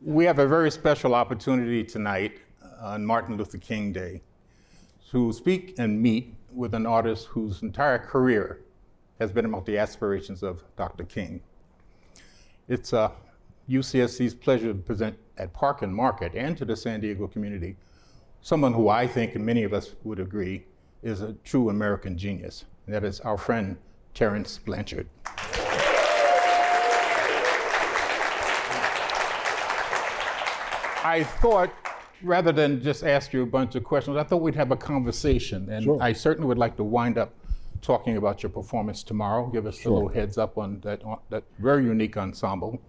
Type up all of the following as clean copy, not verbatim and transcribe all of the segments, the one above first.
We have a very special opportunity tonight on Martin Luther King Day to speak and meet with an artist whose entire career has been about the aspirations of Dr. King. It's UCSC's pleasure to present at Park and Market and to the San Diego community someone who I think, and many of us would agree, is a true American genius. And that is our friend, Terence Blanchard. I thought, rather than just ask you a bunch of questions, I thought we'd have a conversation. And Sure. I certainly would like to wind up talking about your performance tomorrow. Give us a little heads up on that very unique ensemble.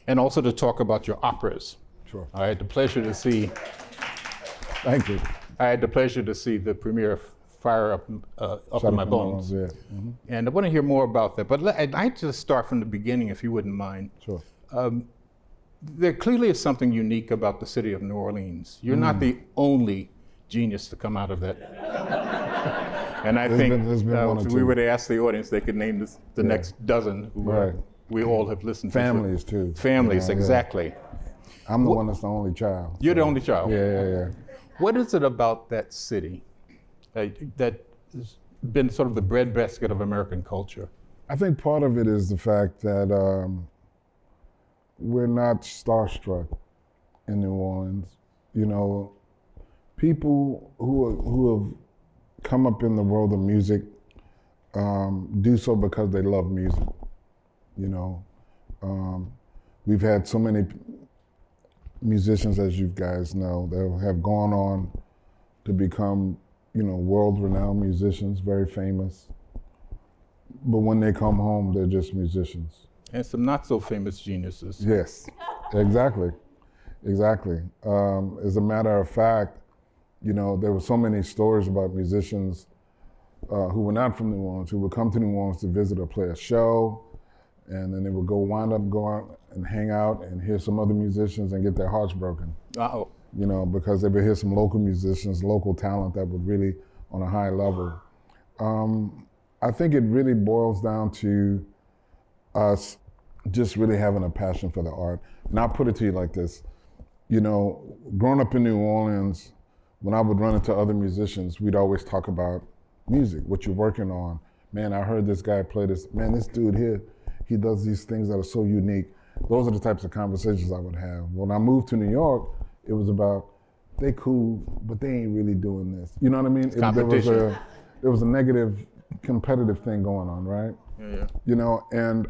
And also to talk about your operas. Sure. I had the pleasure to see. Thank you. I had the pleasure to see the premiere of Fire Up in My Bones. Yeah. And I want to hear more about that. But I'd like to start from the beginning, if you wouldn't mind. Sure. There clearly is something unique about the city of New Orleans. You're not the only genius to come out of that. And I think if we were to ask the audience, they could name the next dozen who we all have listened Families to. too. Families, exactly. Yeah. I'm the one that's the only child. You're the only child? Yeah. What is it about that city that has been sort of the breadbasket of American culture? I think part of it is the fact that we're not starstruck in New Orleans. You know, people who have come up in the world of music do so because they love music. You know, we've had so many musicians, as you guys know, that have gone on to become, you know, world-renowned musicians, very famous. But when they come home, they're just musicians. And some not so famous geniuses. Yes, exactly. As a matter of fact, you know, there were so many stories about musicians who were not from New Orleans, who would come to New Orleans to visit or play a show, and then they would wind up going and hang out and hear some other musicians and get their hearts broken. Uh-oh. You know, because they would hear some local musicians, local talent that would really on a high level. I think it really boils down to us just really having a passion for the art. And I'll put it to you like this. You know, growing up in New Orleans, when I would run into other musicians, we'd always talk about music, what you're working on. Man, I heard this guy play this. Man, this dude here, he does these things that are so unique. Those are the types of conversations I would have. When I moved to New York, it was about, they cool, but they ain't really doing this. You know what I mean? There was a negative competitive thing going on, right? Yeah. You know, and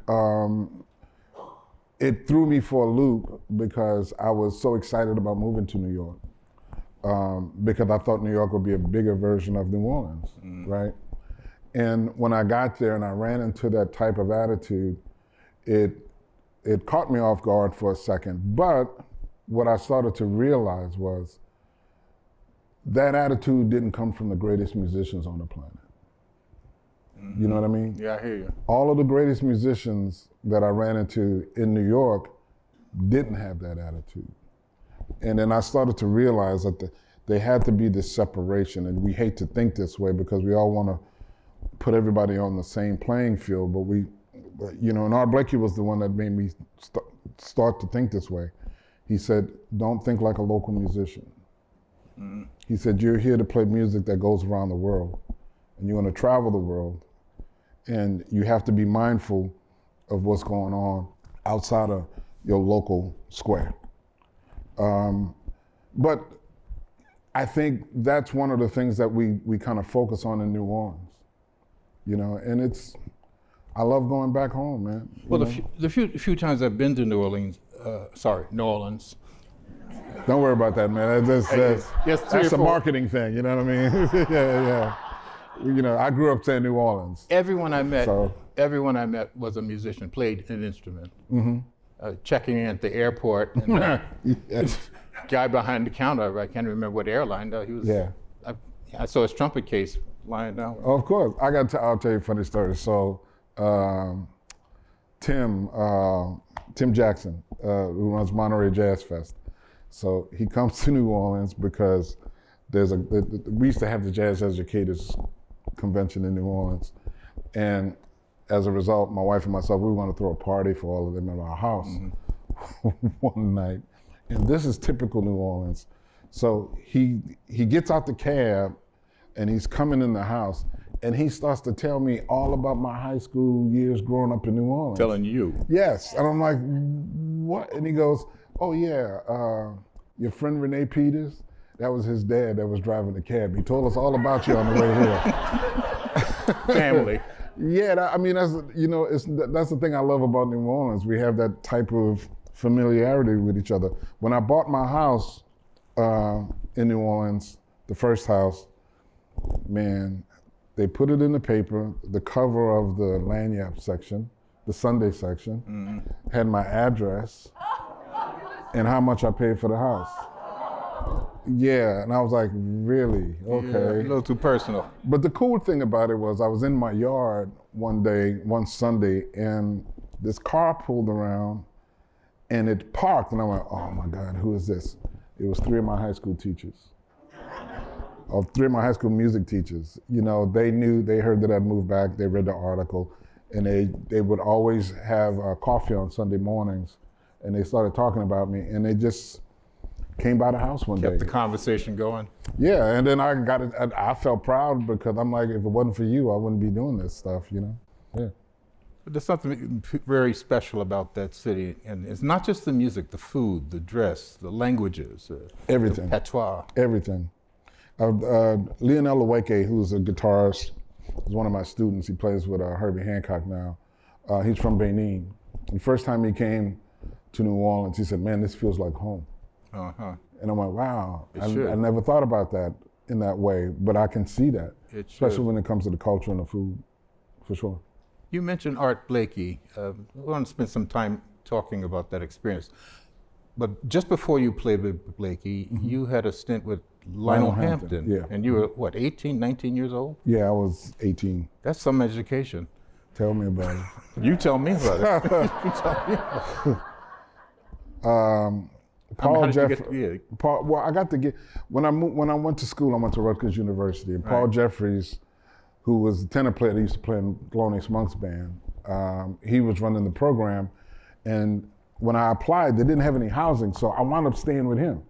it threw me for a loop because I was so excited about moving to New York because I thought New York would be a bigger version of New Orleans, right? And when I got there and I ran into that type of attitude, it caught me off guard for a second. But what I started to realize was that attitude didn't come from the greatest musicians on the planet. You know what I mean? Yeah, I hear you. All of the greatest musicians that I ran into in New York didn't have that attitude. And then I started to realize that there had to be this separation, and we hate to think this way because we all want to put everybody on the same playing field, but you know, and Art Blakey was the one that made me start to think this way. He said, don't think like a local musician. He said, you're here to play music that goes around the world, and you're going to travel the world, and you have to be mindful of what's going on outside of your local square. But I think that's one of the things that we kind of focus on in New Orleans, you know, and I love going back home, man. Well, the few times I've been to New Orleans, New Orleans. Don't worry about that, man. That's a marketing thing, you know what I mean? yeah. You know, I grew up saying New Orleans. Everyone I met was a musician, played an instrument. Checking in at the airport, and guy behind the counter, I can't remember what airline, he was. Yeah. I saw his trumpet case lying down. Oh, of course, I'll tell you a funny story. So, Tim Jackson, who runs Monterey Jazz Fest. So he comes to New Orleans because we used to have the Jazz Educators Convention in New Orleans. And as a result, my wife and myself, we were going to throw a party for all of them at our house one night. And this is typical New Orleans. So he gets out the cab and he's coming in the house and he starts to tell me all about my high school years growing up in New Orleans. Telling you. Yes, and I'm like, what? And he goes, oh yeah, your friend Renee Peters, that was his dad that was driving the cab. He told us all about you on the way here. Family. Yeah, that's the thing I love about New Orleans. We have that type of familiarity with each other. When I bought my house in New Orleans, the first house, man, they put it in the paper, the cover of the lanyard section, the Sunday section, had my address and how much I paid for the house. Yeah, and I was like, really? Okay. Yeah, a little too personal. But the cool thing about it was I was in my yard one Sunday, and this car pulled around and it parked, and I went, oh my God, who is this? It was three of my high school teachers. Three of my high school music teachers. You know, they heard that I'd moved back, they read the article, and they would always have coffee on Sunday mornings, and they started talking about me, and they just came by the house one day. Kept the conversation going. Yeah, and then I felt proud because I'm like, if it wasn't for you, I wouldn't be doing this stuff, you know? Yeah. But there's something very special about that city, and it's not just the music, the food, the dress, the languages, everything. The patois. Everything. Lionel Leweke, who's a guitarist, is one of my students. He plays with Herbie Hancock now. He's from Benin. The first time he came to New Orleans, he said, man, this feels like home. Uh-huh. And I'm like, wow, I never thought about that in that way, but I can see that, especially when it comes to the culture and the food, for sure. You mentioned Art Blakey. I want to spend some time talking about that experience. But just before you played with Blakey, you had a stint with Lytle Hampton. Yeah. And you were, what, 18, 19 years old? Yeah, I was 18. That's some education. Tell me about it. You tell me about it. You tell me. Paul Jeffries. Well, I got to get when I went to school. I went to Rutgers University, and Paul Jeffries, who was the tenor player that used to play in Thelonious Monk's band, he was running the program. And when I applied, they didn't have any housing, so I wound up staying with him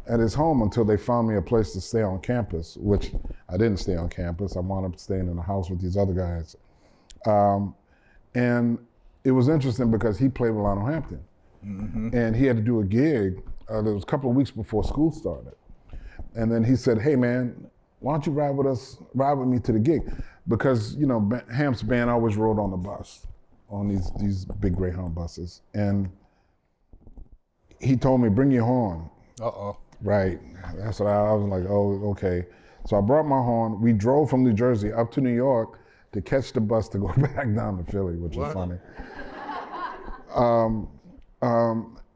at his home until they found me a place to stay on campus, which I didn't stay on campus. I wound up staying in a house with these other guys. And it was interesting because he played with Lytle Hampton. Mm-hmm. And he had to do a gig. There was a couple of weeks before school started. And then he said, hey man, why don't you ride with me to the gig? Because, you know, Hamp's band always rode on the bus, on these big Greyhound buses. And he told me, bring your horn. Uh-oh. Right, that's what I was like, oh, okay. So I brought my horn. We drove from New Jersey up to New York to catch the bus to go back down to Philly, which was funny.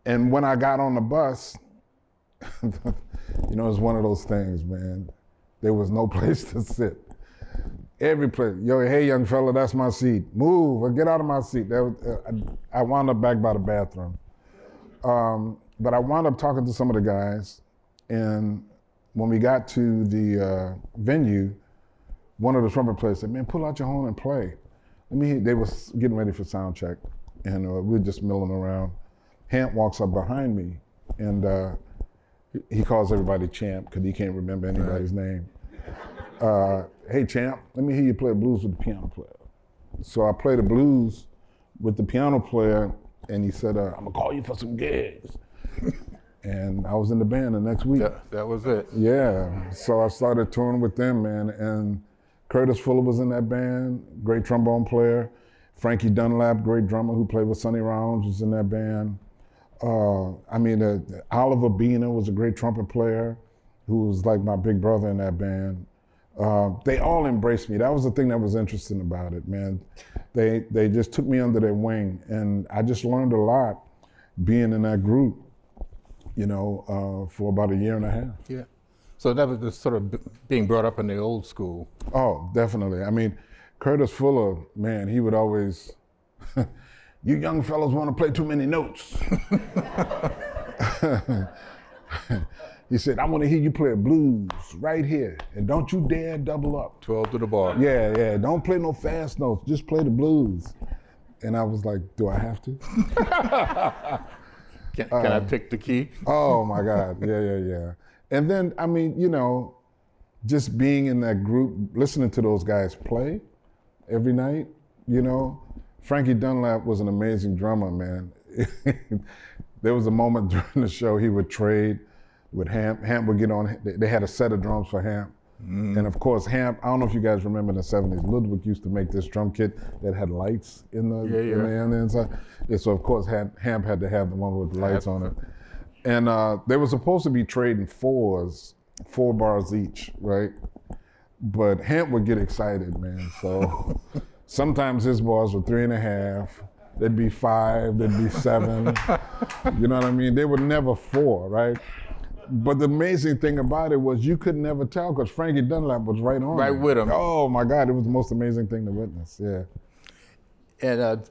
And when I got on the bus, you know, it's one of those things, man. There was no place to sit. Every place, hey young fella, that's my seat. Move, or get out of my seat. I wound up back by the bathroom. But I wound up talking to some of the guys, and when we got to the venue, one of the trumpet players said, man, pull out your horn and play. They was getting ready for sound check, and we were just milling around. Hamp walks up behind me, and he calls everybody Champ, because he can't remember anybody's name. Hey Champ, let me hear you play blues with the piano player. So I played the blues with the piano player, and he said, I'm gonna call you for some gigs. And I was in the band the next week. That was it. Yeah, so I started touring with them, man, and Curtis Fuller was in that band, great trombone player. Frankie Dunlap, great drummer who played with Sonny Rollins, was in that band. Oliver Bena was a great trumpet player who was like my big brother in that band. They all embraced me. That was the thing that was interesting about it, man. They just took me under their wing, and I just learned a lot being in that group, you know, for about a year and a half. Yeah. So that was the sort of being brought up in the old school. Oh, definitely. I mean, Curtis Fuller, man, he would always, you young fellas want to play too many notes. He said, I want to hear you play blues right here, and don't you dare double up. 12 to the bar. Yeah, don't play no fast notes, just play the blues. And I was like, do I have to? Can I take the key? Oh my God, yeah. And then, I mean, you know, just being in that group, listening to those guys play every night, you know. Frankie Dunlap was an amazing drummer, man. There was a moment during the show he would trade with Hamp. Hamp would get on, they had a set of drums for Hamp. And of course, Hamp, I don't know if you guys remember in the 70s, Ludwig used to make this drum kit that had lights in the inside. And so of course, Hamp had to have the one with the lights on it. And they were supposed to be trading 4 bars each, right? But Hamp would get excited, man. So sometimes his bars were 3.5, they'd be 5, they'd be 7. You know what I mean? They were never 4, right? But the amazing thing about it was you could never tell because Frankie Dunlap was right on. Right with him. Oh my God, it was the most amazing thing to witness, yeah. And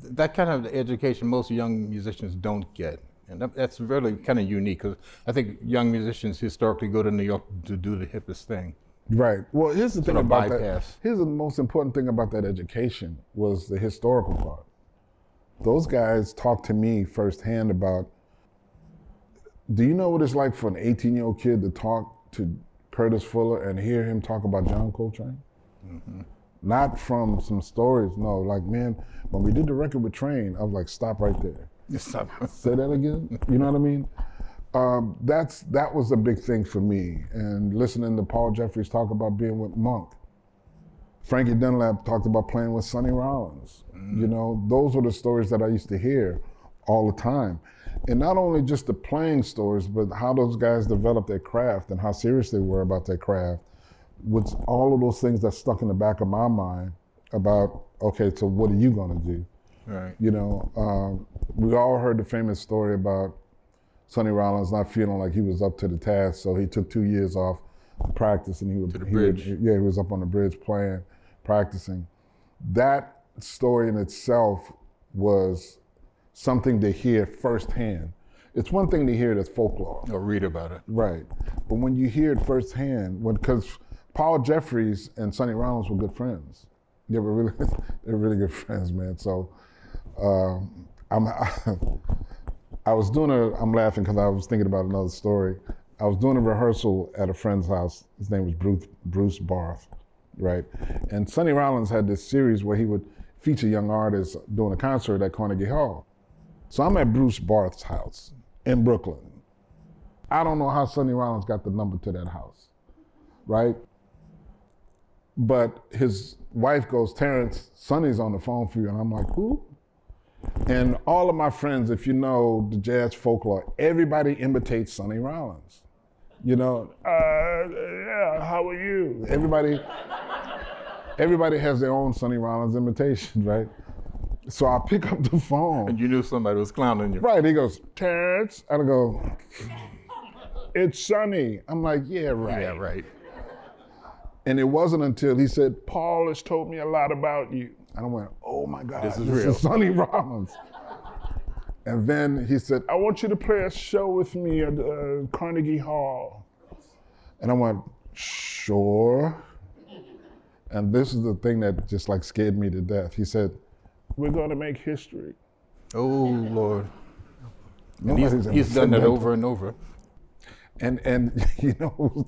that kind of education most young musicians don't get. And that's really kind of unique because I think young musicians historically go to New York to do the hippest thing. Right. Well, here's the thing about that. Here's the most important thing about that education was the historical part. Those guys talked to me firsthand about, do you know what it's like for an 18-year-old kid to talk to Curtis Fuller and hear him talk about John Coltrane? Not from some stories, no. Like, man, when we did the record with Train, I was like, stop right there. Stop. Say that again? You know what I mean? That was a big thing for me. And listening to Paul Jeffries talk about being with Monk. Frankie Dunlap talked about playing with Sonny Rollins. You know, those were the stories that I used to hear all the time. And not only just the playing stories, but how those guys developed their craft and how serious they were about their craft. With all of those things that stuck in the back of my mind about, okay, so what are you gonna do? Right. You know, we all heard the famous story about Sonny Rollins not feeling like he was up to the task, so he took 2 years off practice, and he was up on the bridge playing, practicing. That story in itself was something to hear firsthand. It's one thing to hear it as folklore. Or read about it. Right. But when you hear it firsthand, because Paul Jeffries and Sonny Rollins were good friends. They were really good friends, man. So I'm laughing because I was thinking about another story. I was doing a rehearsal at a friend's house. His name was Bruce Barth, right? And Sonny Rollins had this series where he would feature young artists doing a concert at Carnegie Hall. So I'm at Bruce Barth's house in Brooklyn. I don't know how Sonny Rollins got the number to that house, right? But his wife goes, Terence, Sonny's on the phone for you. And I'm like, who? And all of my friends, if you know the jazz folklore, everybody imitates Sonny Rollins. You know, yeah, how are you? Everybody has their own Sonny Rollins imitation, right? So I pick up the phone. And you knew somebody was clowning you. Right, he goes, Terence. And I go, it's Sonny. I'm like, yeah, right. Yeah, right. And it wasn't until he said, Paul has told me a lot about you. And I went, oh my God, this is Sonny Rollins. And then he said, I want you to play a show with me at Carnegie Hall. And I went, sure. And this is the thing that just like scared me to death. He said, we're gonna make history. Oh, Lord. And he's done that over and over. And you know,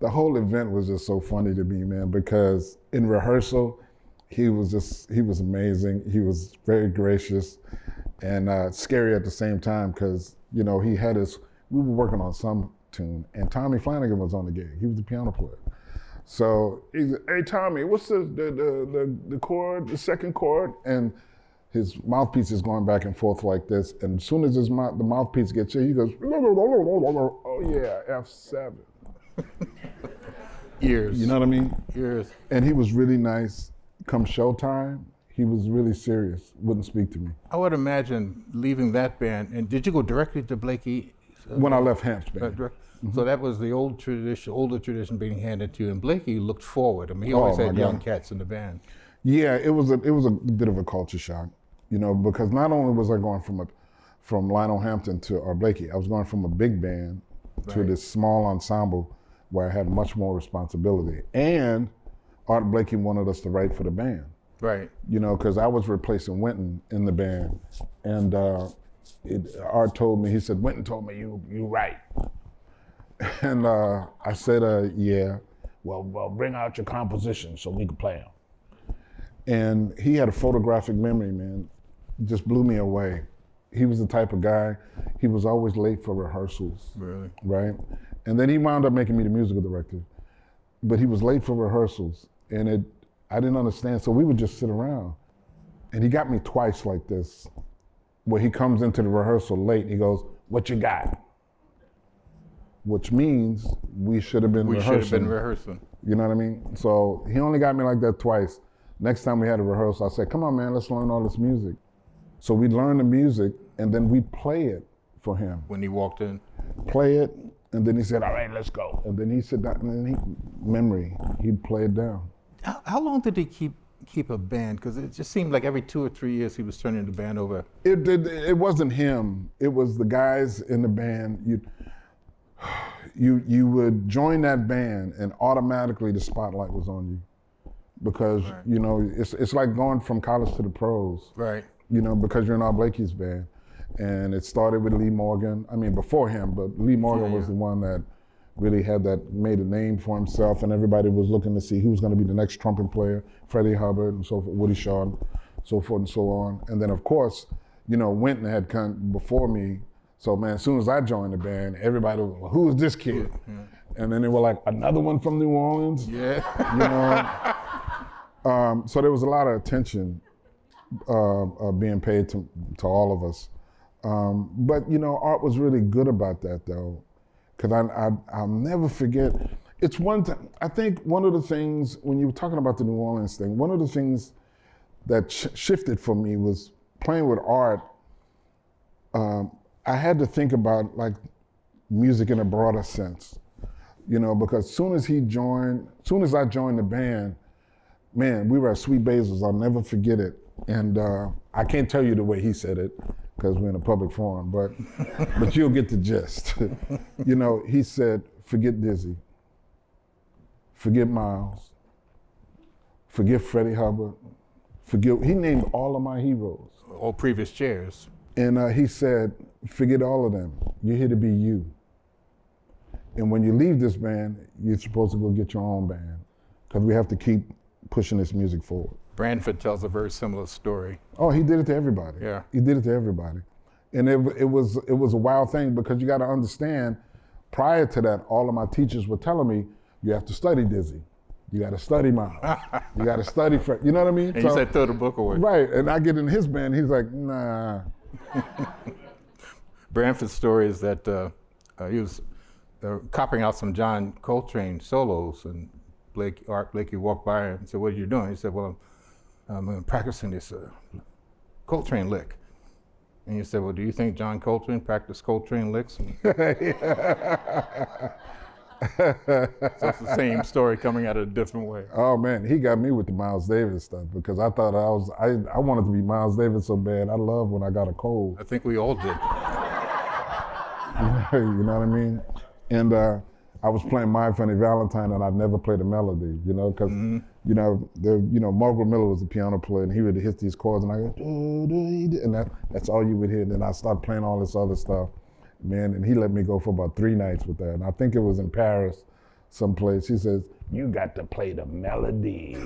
the whole event was just so funny to me, man, because in rehearsal, he was amazing. He was very gracious and scary at the same time because, you know, we were working on some tune and Tommy Flanagan was on the gig. He was the piano player. So he said, hey, Tommy, what's the chord, the second chord? And his mouthpiece is going back and forth like this. And as soon as the mouthpiece gets here, he goes, oh yeah, F7. Ears. You know what I mean? Ears. And he was really nice. Come showtime, he was really serious, wouldn't speak to me. I would imagine leaving that band, and did you go directly to Blakey? When I left Hamp's band. Mm-hmm. So that was the older tradition being handed to you, and Blakey looked forward. I mean, he always had young cats in the band. Yeah, it was a bit of a culture shock, you know, because not only was I going from Lionel Hampton to Blakey, I was going from a big band to this small ensemble where I had much more responsibility. And Art Blakey wanted us to write for the band. Right. You know, because I was replacing Wynton in the band. And Art told me, he said, Winton told me you write. And I said, yeah. Well, bring out your compositions so we can play them. And he had a photographic memory, man. Just blew me away. He was the type of guy, he was always late for rehearsals. Really? Right? And then he wound up making me the musical director. But he was late for rehearsals, and I didn't understand, so we would just sit around. And he got me twice like this, where he comes into the rehearsal late, and he goes, "What you got?" Which means we should have been rehearsing. We should have been rehearsing. You know what I mean? So he only got me like that twice. Next time we had a rehearsal, I said, "Come on, man, let's learn all this music." So we'd learn the music, and then we'd play it for him. When he walked in? Play it, and then he said, "All right, let's go." And then he'd sit down, and then he'd play it down. How long did he keep a band? Because it just seemed like every 2 or 3 years he was turning the band over. It wasn't him. It was the guys in the band. You would join that band, and automatically the spotlight was on you, because right. you know it's like going from college to the pros. Right. You know, because you're in Art Blakey's band, and it started with Lee Morgan. I mean, before him, but Lee Morgan was the one that really made a name for himself, and everybody was looking to see who was going to be the next trumpet player, Freddie Hubbard and so forth, Woody Shaw, so forth and so on. And then of course, you know, Winton had come before me. So man, as soon as I joined the band, everybody was, well, who is this kid? Yeah. And then they were like, another one from New Orleans? Yeah. You know? So there was a lot of attention being paid to all of us. But you know, Art was really good about that though, because I'll never forget. It's one thing, I think one of the things, when you were talking about the New Orleans thing, one of the things that shifted for me was playing with Art. I had to think about like music in a broader sense, you know, because soon as I joined the band, man, we were at Sweet Basil's, I'll never forget it. And I can't tell you the way he said it, because we're in a public forum, but you'll get the gist. You know, he said, forget Dizzy, forget Miles, forget Freddie Hubbard, he named all of my heroes. All previous chairs. And he said, forget all of them, you're here to be you. And when you leave this band, you're supposed to go get your own band, because we have to keep pushing this music forward. Branford tells a very similar story. Oh, he did it to everybody. Yeah. He did it to everybody. And it was a wild thing, because you got to understand, prior to that, all of my teachers were telling me, you have to study Dizzy. You got to study Miles. You got to study Fred. You know what I mean? And you said throw the book away. Right. And I get in his band, he's like, nah. Branford's story is that he was copying out some John Coltrane solos, and Art Blakey walked by him and said, "What are you doing?" He said, "Well, I'm practicing this Coltrane lick." And you said, "Well, do you think John Coltrane practiced Coltrane licks?" So it's the same story coming out a different way. Oh man, he got me with the Miles Davis stuff, because I thought I wanted to be Miles Davis so bad. I love when I got a cold. I think we all did. You know what I mean? And I was playing My Funny Valentine, and I'd never played a melody, you know, because you know, Margaret Miller was the piano player, and he would hit these chords, and I go, and that's all you would hear. And then I started playing all this other stuff, man. And he let me go for about 3 nights with that. And I think it was in Paris, someplace. He says, "You got to play the melody.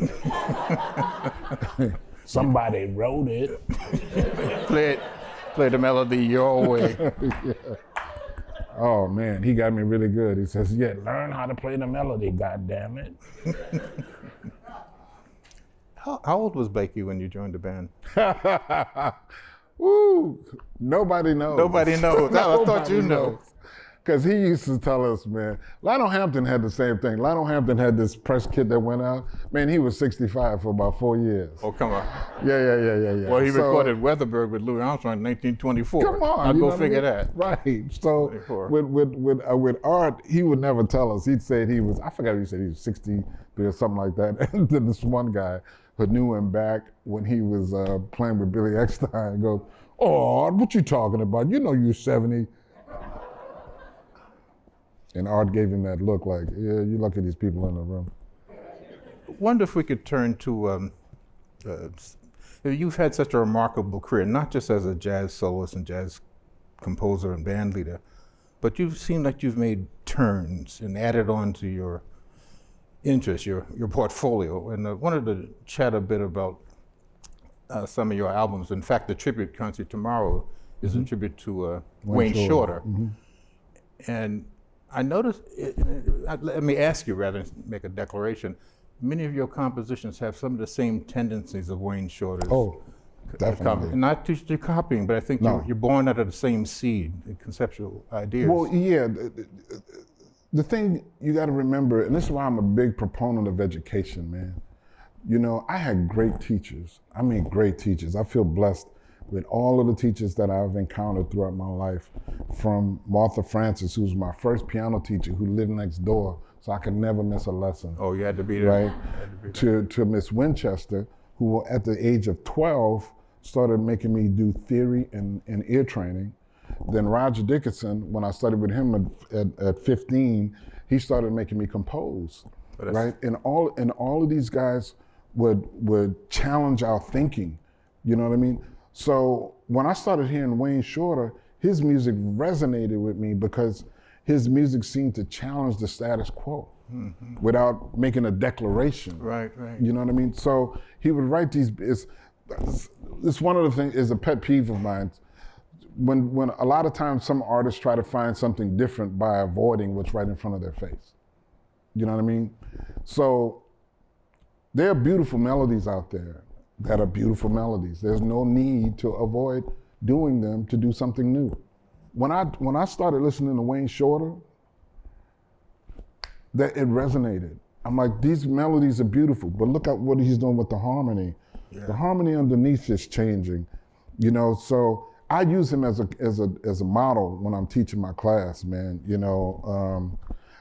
Somebody wrote it. Play the melody your way." Yeah. Oh man, he got me really good. He says, "Yeah, learn how to play the melody, God damn it." How old was Blakey when you joined the band? Woo! Nobody knows. Nobody knows. I thought you know. Because he used to tell us, man, Lytle Hampton had the same thing. Lytle Hampton had this press kit that went out. Man, he was 65 for about 4 years. Oh, come on. Yeah. Well, he recorded Weatherberg with Louis Armstrong in 1924. Come on. I'll go figure that. Right. So with Art, he would never tell us. He'd say I forgot what he said, he was 63 or something like that. And then this one guy who knew him back when he was playing with Billy Eckstine goes, "Oh, what you talking about? You know you're 70. And Art gave him that look like, yeah, you lucky these people in the room. Wonder if we could turn to, you've had such a remarkable career, not just as a jazz soloist and jazz composer and band leader, but you've seemed like you've made turns and added on to your interest, your portfolio. And I wanted to chat a bit about some of your albums. In fact, the tribute concert tomorrow is a tribute to Wayne Shorter. And I noticed, let me ask you rather than make a declaration, many of your compositions have some of the same tendencies of Wayne Shorter's. Oh, definitely. Not to copying, but I think you're born out of the same seed, the conceptual ideas. Well, yeah. The thing you got to remember, and this is why I'm a big proponent of education, man. You know, I had great teachers. I mean, great teachers. I feel blessed with all of the teachers that I've encountered throughout my life, from Martha Francis, who's my first piano teacher, who lived next door, so I could never miss a lesson. Oh, you had to be there. Right? To Miss Winchester, who at the age of 12 started making me do theory and ear training. Then Roger Dickinson, when I studied with him at 15, he started making me compose, right? And all of these guys would challenge our thinking, you know what I mean? So when I started hearing Wayne Shorter, his music resonated with me because his music seemed to challenge the status quo without making a declaration. Right. You know what I mean? So he would write these, it's one of the things, is a pet peeve of mine. When a lot of times some artists try to find something different by avoiding what's right in front of their face. You know what I mean? So there are beautiful melodies out there that are beautiful melodies. There's no need to avoid doing them to do something new. When I started listening to Wayne Shorter, that it resonated. I'm like, these melodies are beautiful, but look at what he's doing with the harmony. Yeah. The harmony underneath is changing, you know. So I use him as a model when I'm teaching my class, man. You know,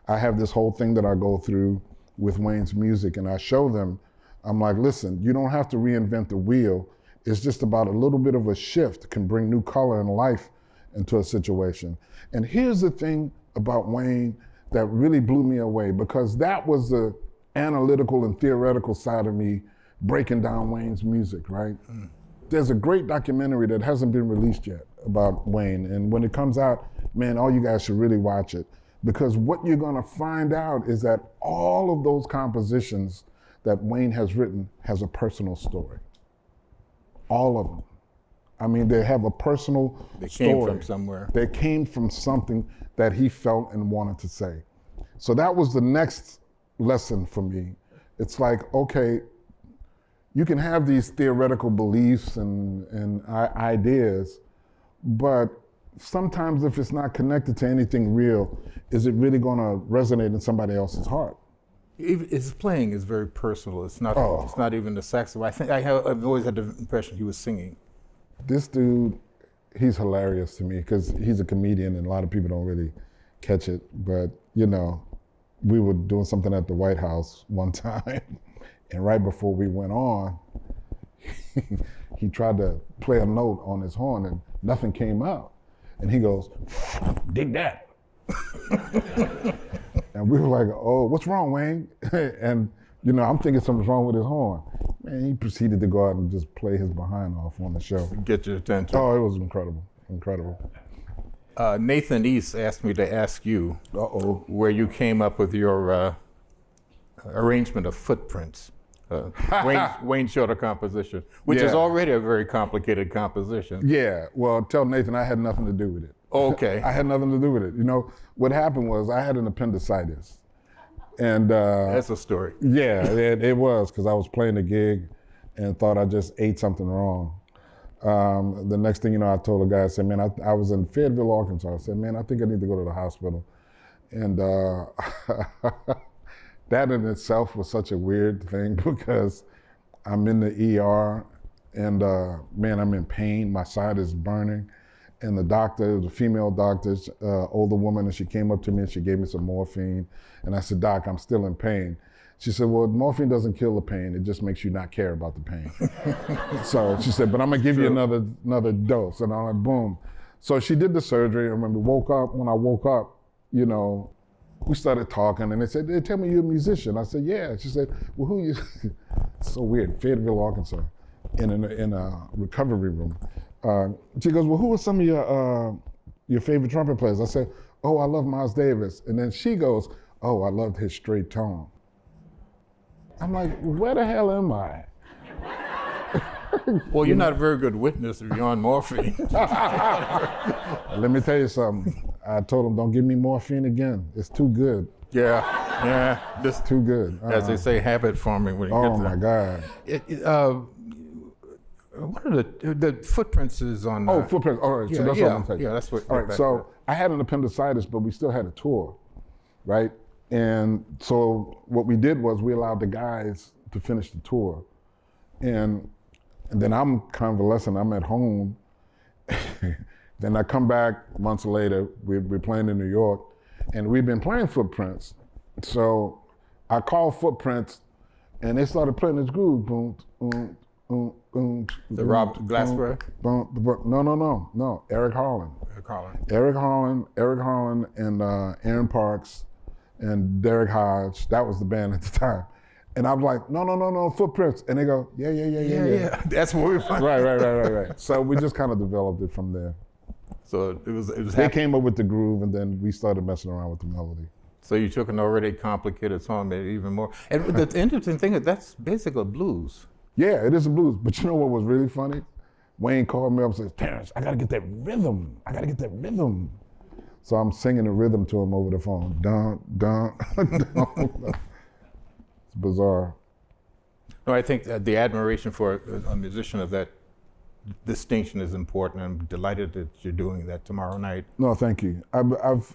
I have this whole thing that I go through with Wayne's music, and I show them. I'm like, listen, you don't have to reinvent the wheel. It's just about a little bit of a shift can bring new color and life into a situation. And here's the thing about Wayne that really blew me away, because that was the analytical and theoretical side of me breaking down Wayne's music, right? There's a great documentary that hasn't been released yet about Wayne. And when it comes out, man, all you guys should really watch it, because what you're gonna find out is that all of those compositions that Wayne has written has a personal story. All of them. I mean, they have a personal story. They came from somewhere. They came from something that he felt and wanted to say. So that was the next lesson for me. It's like, okay, you can have these theoretical beliefs and ideas, but sometimes if it's not connected to anything real, is it really gonna resonate in somebody else's heart? His playing is very personal. It's not. It's not even the saxophone. I've always had the impression he was singing. This dude, he's hilarious to me because he's a comedian and a lot of people don't really catch it. But you know, we were doing something at the White House one time, and right before we went on, he tried to play a note on his horn and nothing came out, and he goes, "Dig that." And we were like, oh, what's wrong, Wayne? And, you know, I'm thinking something's wrong with his horn. Man, he proceeded to go out and just play his behind off on the show. Get your attention. Oh, it was incredible, incredible. Nathan East asked me to ask you where you came up with your arrangement of footprints. Wayne Shorter composition, which is already a very complicated composition. Yeah, well, tell Nathan I had nothing to do with it. Okay. I had nothing to do with it. You know, what happened was I had an appendicitis. And that's a story. Yeah, it was, because I was playing a gig and thought I just ate something wrong. The next thing you know, I told a guy, I said, man, I was in Fayetteville, Arkansas. I said, man, I think I need to go to the hospital. And that in itself was such a weird thing, because I'm in the ER and man, I'm in pain. My side is burning. And the doctor, the female doctor, older woman, and she came up to me and she gave me some morphine. And I said, Doc, I'm still in pain. She said, well, morphine doesn't kill the pain. It just makes you not care about the pain. So she said, but I'm gonna give you another dose. And I'm like, boom. So she did the surgery. I remember when I woke up, you know, we started talking and they said, they tell me you're a musician. I said, yeah. She said, well, who are you? So weird, Fayetteville, Arkansas, in a recovery room. She goes, well, who are some of your your favorite trumpet players? I said, oh, I love Miles Davis. And then she goes, oh, I loved his straight tone. I'm like, where the hell am I? Well, you're not a very good witness if you're on morphine. Let me tell you something. I told him, don't give me morphine again. It's too good. Yeah. This Too good. as they say, habit forming when you Oh get my God. what are the footprints is on? Oh, footprints. All right, so that's what I'm saying. Yeah, that's what. All right, so I had an appendicitis, but we still had a tour, right? And so what we did was we allowed the guys to finish the tour. And then I'm convalescent, I'm at home. Then I come back months later, we're playing in New York, and we've been playing Footprints. So I called Footprints, and they started playing this groove. Boom, boom, boom, boom. The Rob Glassberg? No, Eric Harlan. Eric Harlan and Aaron Parks and Derek Hodge. That was the band at the time. And I'm like, no, Footprints. And they go, yeah. That's what we find. Right. So we just kind of developed it from there. So it was. They came up with the groove, and then we started messing around with the melody. So you took an already complicated song, made it even more. And the interesting thing is that's basically blues. Yeah, it is a blues. But you know what was really funny? Wayne called me up and says, Terence, I gotta get that rhythm. So I'm singing the rhythm to him over the phone. Dun, dun, dun. It's bizarre. No, I think that the admiration for a musician of that distinction is important. I'm delighted that you're doing that tomorrow night. No, thank you.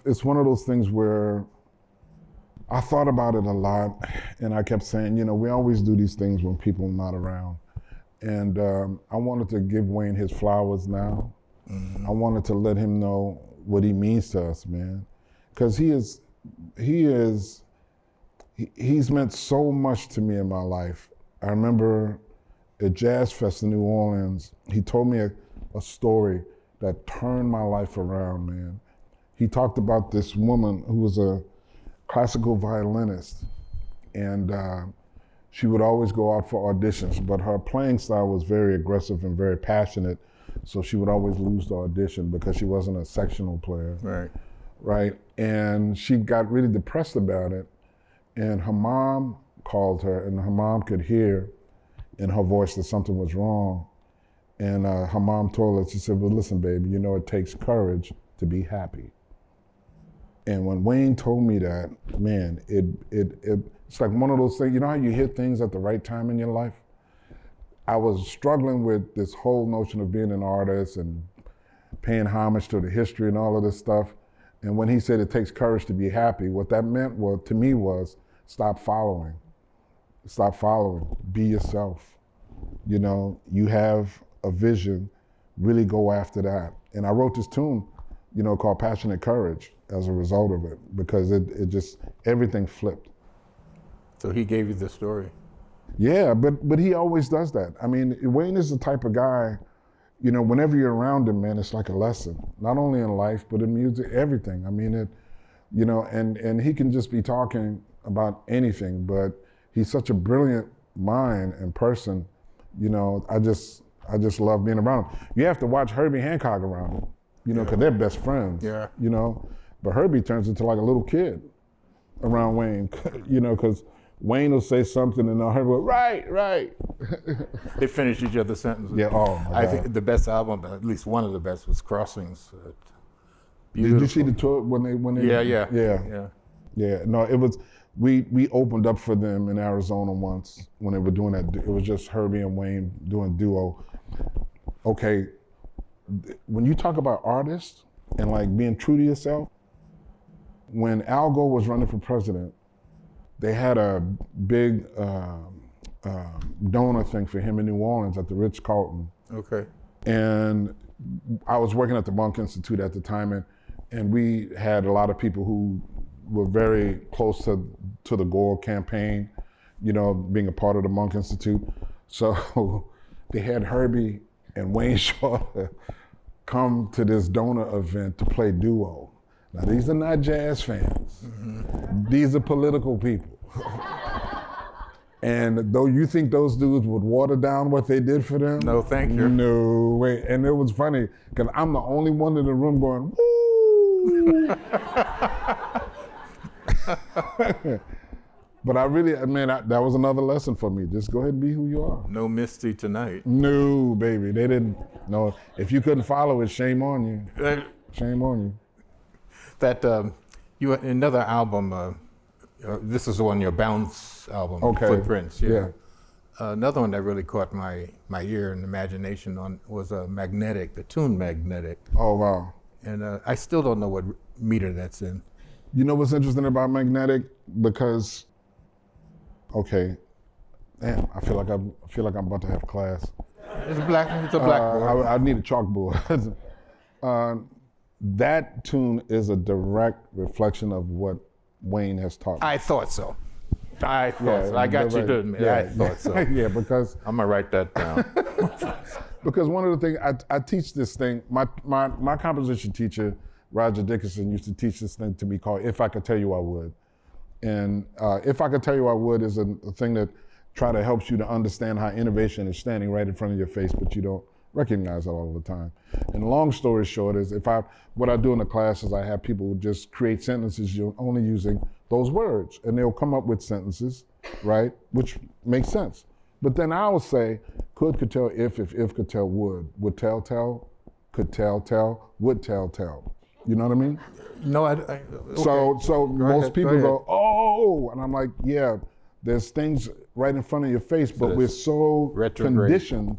It's one of those things where I thought about it a lot, and I kept saying, we always do these things when people are not around. And I wanted to give Wayne his flowers now. Mm-hmm. I wanted to let him know what he means to us, man. Because he's meant so much to me in my life. I remember at Jazz Fest in New Orleans, he told me a story that turned my life around, man. He talked about this woman who was a classical violinist, and she would always go out for auditions, but her playing style was very aggressive and very passionate, so she would always lose the audition because she wasn't a sectional player. Right? And she got really depressed about it, and her mom called her, and her mom could hear in her voice that something was wrong. And her mom told her, she said, well, listen, baby, it takes courage to be happy. And when Wayne told me that, man, it's like one of those things, how you hit things at the right time in your life? I was struggling with this whole notion of being an artist and paying homage to the history and all of this stuff. And when he said it takes courage to be happy, what that meant to me was stop following. Be yourself. You have a vision, really go after that. And I wrote this tune, called Passionate Courage as a result of it, because it just, everything flipped. So he gave you the story. Yeah, but he always does that. I mean, Wayne is the type of guy, whenever you're around him, man, it's like a lesson, not only in life, but in music, everything. I mean, and he can just be talking about anything, but he's such a brilliant mind and person, I just love being around him. You have to watch Herbie Hancock around him, because they're best friends. Yeah. But Herbie turns into like a little kid around Wayne, because Wayne will say something and Herbie will, right. They finish each other's sentences. Yeah, oh my God. I think the best album, at least one of the best, was Crossings. Did you see the tour when they? Yeah. No, it was. We opened up for them in Arizona once when they were doing that. It was just Herbie and Wayne doing duo. Okay, when you talk about artists and like being true to yourself, when Al Gore was running for president, they had a big donor thing for him in New Orleans at the Ritz-Carlton. Okay. And I was working at the Monk Institute at the time, and we had a lot of people who were very close to the Gore campaign, being a part of the Monk Institute. So they had Herbie and Wayne Shorter come to this donor event to play duo. Now these are not jazz fans. Mm-hmm. These are political people. And though you think those dudes would water down what they did for them? No, thank you. No way. And it was funny, because I'm the only one in the room going, woo! But I really, man, that was another lesson for me. Just go ahead and be who you are. No Misty tonight. No, baby, they didn't. No, if you couldn't follow it, shame on you. Shame on you. That you another album. This is on your Bounce album, Okay. Footprints. Yeah. Another one that really caught my ear and imagination was Magnetic, the tune Magnetic. Oh, wow. And I still don't know what meter that's in. You know what's interesting about Magnetic? Because, okay, damn, I feel like I'm about to have class. It's a blackboard. I need a chalkboard. That tune is a direct reflection of what Wayne has taught me. I thought so. I got you to admit. I thought so. Yeah, because I'm gonna write that down. because one of the things I teach this thing. My composition teacher, Roger Dickinson, used to teach this thing to me called "If I Could Tell You I Would," and "If I Could Tell You I Would" is a thing that try to helps you to understand how innovation is standing right in front of your face, but you don't recognize it all the time. And long story short is, what I do in the class is I have people just create sentences only using those words, and they'll come up with sentences, right, which makes sense. But then I'll say, could tell, if could tell, would tell, could tell, would tell. You know what I mean? No, Okay. So Go most ahead, people go go, oh, and I'm like, yeah, there's things right in front of your face, but we're so retrograde. conditioned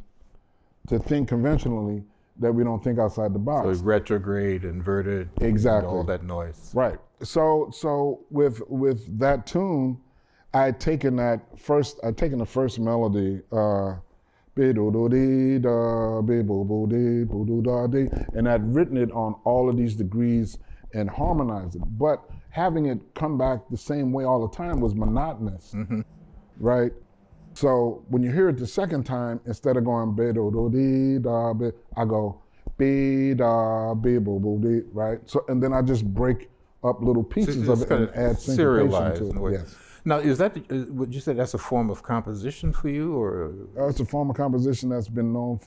to think conventionally that we don't think outside the box. So it's retrograde, inverted, Exactly. all that noise. Right. So with that tune, I'd taken the first melody, and I'd written it on all of these degrees and harmonized it. But having it come back the same way all the time was monotonous, right? So when you hear it the second time, instead of going I go right? So and then I just break up little pieces of it and add syncopation to it. Yes. Now, would you say that's a form of composition for you, or? It's a form of composition that's been known.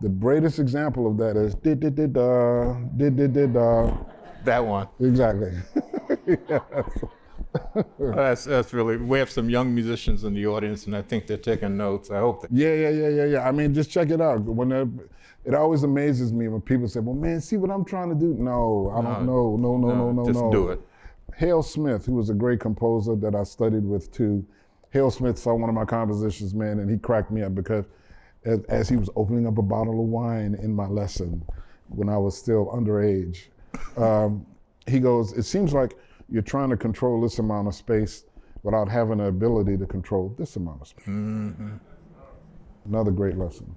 The greatest example of that is That one. Exactly. That's really. We have some young musicians in the audience, and I think they're taking notes. I hope that. Yeah. I mean, just check it out. It always amazes me when people say, "Well, man, see what I'm trying to do." No, I don't know. No. Just do it. Hale Smith, who was a great composer that I studied with too. Hale Smith saw one of my compositions, man, and he cracked me up because as he was opening up a bottle of wine in my lesson when I was still underage, he goes, "It seems like you're trying to control this amount of space without having the ability to control this amount of space." Mm-hmm. Another great lesson.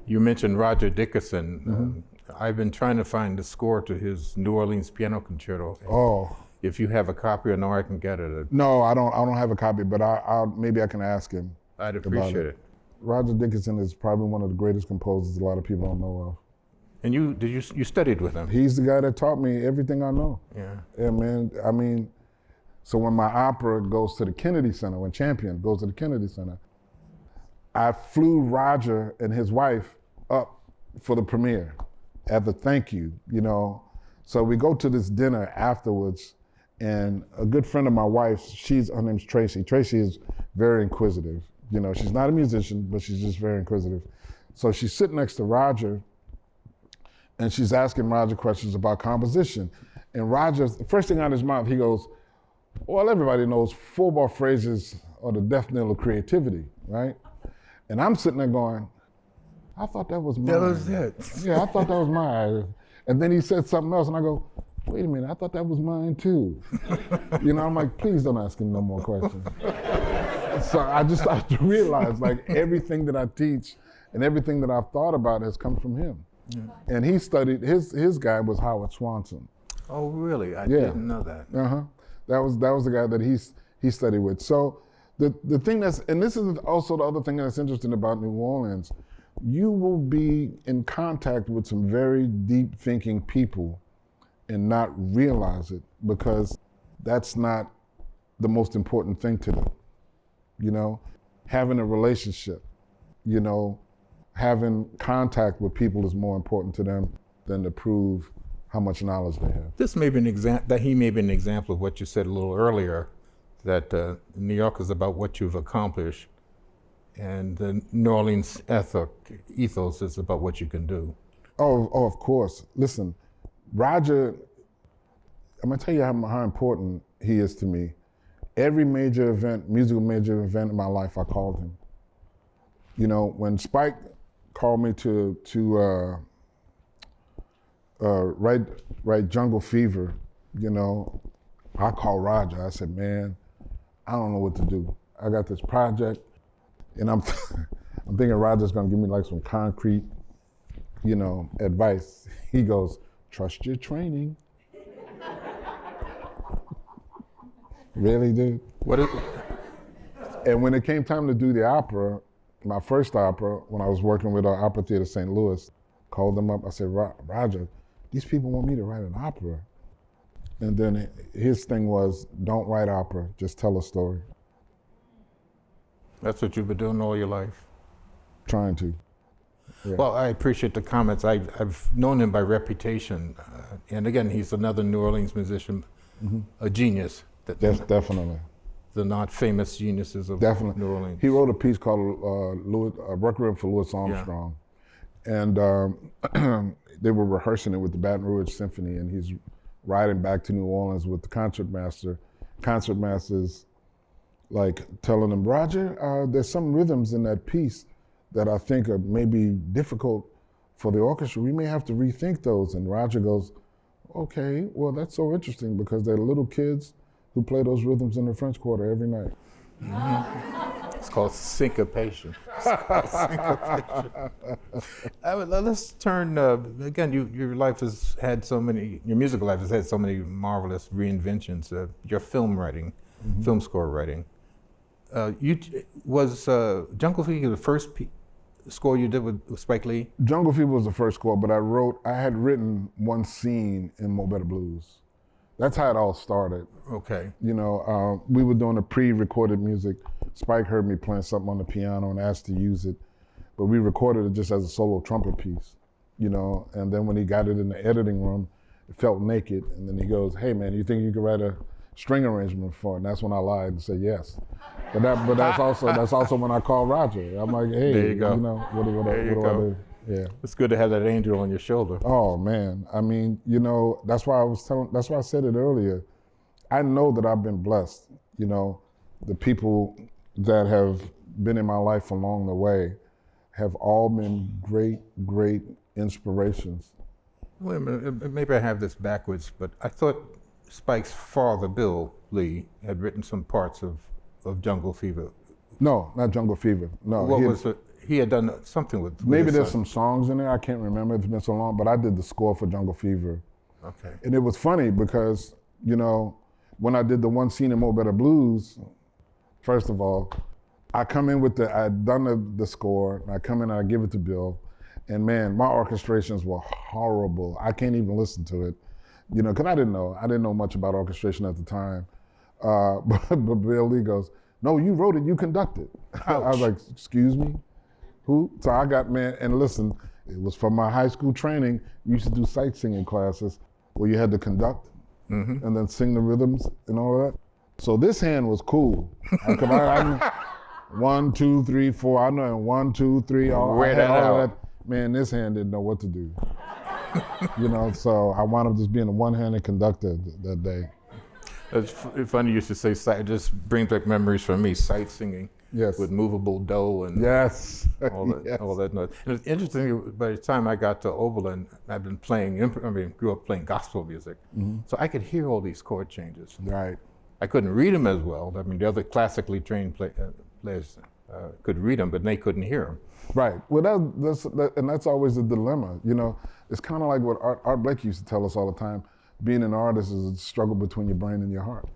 You mentioned Roger Dickinson. I've been trying to find the score to his New Orleans Piano Concerto. Oh. If you have a copy or no, I can get it. No, I don't have a copy, but maybe I can ask him. I'd appreciate it. Roger Dickinson is probably one of the greatest composers a lot of people don't know of. And you studied with him? He's the guy that taught me everything I know. Yeah, man. I mean, so when my opera goes to the Kennedy Center, when Champion goes to the Kennedy Center, I flew Roger and his wife up for the premiere as a thank you, you know. So we go to this dinner afterwards, and a good friend of my wife's, her name's Tracy. Tracy is very inquisitive. You know, she's not a musician, but she's just very inquisitive. So she's sitting next to Roger, and she's asking Roger questions about composition. And Roger, the first thing out of his mouth, he goes, well, everybody knows 4-bar phrases are the death knell of creativity, right? And I'm sitting there going, I thought that was mine. That was it. Yeah, I thought that was mine. And then he said something else, and I go, wait a minute, I thought that was mine too. You know, I'm like, please don't ask him no more questions. So I just started to realize, like, everything that I teach and everything that I've thought about has come from him. Yeah. And he studied, his guy was Howard Swanson. Oh, really? I didn't know that. That was the guy that he studied with. So the thing and this is also the other thing that's interesting about New Orleans, you will be in contact with some very deep thinking people and not realize it because that's not the most important thing to them. You know, having a relationship, you know, having contact with people is more important to them than to prove how much knowledge they have. This may be an example, that he may be an example of what you said a little earlier, that New York is about what you've accomplished, and the New Orleans ethos is about what you can do. Oh, of course. Listen, Roger, I'm gonna tell you how important he is to me. Every major event, musical major event in my life, I called him. You know, when Spike called me to write Jungle Fever, you know, I called Roger. I said, man, I don't know what to do. I got this project, and I'm thinking Roger's gonna give me like some concrete, you know, advice. He goes, trust your training. Really, dude? What is? And when it came time to do the opera, my first opera, when I was working with our Opera Theater St. Louis, called them up. I said, Roger, these people want me to write an opera. And then his thing was, don't write opera, just tell a story. That's what you've been doing all your life? Trying to. Yeah. Well, I appreciate the comments. I've known him by reputation. And again, he's another New Orleans musician, a genius. Yes, definitely. The not famous geniuses of New Orleans. He wrote a piece called Requiem for Louis Armstrong. Yeah. And they were rehearsing it with the Baton Rouge Symphony, and he's riding back to New Orleans with the concertmaster. Concertmaster's like telling him, Roger, there's some rhythms in that piece that I think are maybe difficult for the orchestra. We may have to rethink those. And Roger goes, okay, well, that's so interesting because they're little kids who play those rhythms in the French Quarter every night. Mm-hmm. It's called syncopation. Let's turn, again, your life has had so many, your musical life has had so many marvelous reinventions. Your film writing, film score writing. Was Jungle Fever the first score you did with Spike Lee? Jungle Fever was the first score, but I had written one scene in Mo' Better Blues. That's how it all started. Okay. You know, we were doing a pre-recorded music. Spike heard me playing something on the piano and asked to use it, but we recorded it just as a solo trumpet piece, you know, and then when he got it in the editing room, it felt naked, and then he goes, hey man, you think you could write a string arrangement for it? And that's when I lied and said yes. But that's also when I called Roger. I'm like, hey, there you go. You know, what do I do? Yeah. It's good to have that angel on your shoulder. Oh man, I mean, you know, that's why I said it earlier. I know that I've been blessed. You know, the people that have been in my life along the way have all been great, great inspirations. Wait a minute, maybe I have this backwards, but I thought Spike's father, Bill Lee, had written some parts of Jungle Fever. No, not Jungle Fever. No. What was it? He had done something with maybe there's some songs in there, I can't remember, it's been so long, but I did the score for Jungle Fever. Okay. And it was funny because, you know, when I did the one scene in Mo' Better Blues, first of all, I come in with I'd done the score, and I come in and I give it to Bill, and man, my orchestrations were horrible. I can't even listen to it, you know, because I didn't know much about orchestration at the time. But Bill Lee goes, no, you wrote it, you conducted. I was like, excuse me? Who? So I got, man, and listen, it was from my high school training. We used to do sight singing classes where you had to conduct and then sing the rhythms and all of that. So this hand was cool. I 1, 2, 3, 4. I know 1, 2, 3. All that. Man, this hand didn't know what to do. You know, so I wound up just being a one-handed conductor that day. It's funny you should say sight. It just brings back memories for me, sight singing. Yes. With movable dough and yes. all that noise. And it's interesting, by the time I got to Oberlin, I've been grew up playing gospel music. So I could hear all these chord changes. Right. I couldn't read them as well. I mean, the other classically trained players could read them, but they couldn't hear them. Right. Well, that's always a dilemma. You know, it's kind of like what Art Blakey used to tell us all the time. Being an artist is a struggle between your brain and your heart.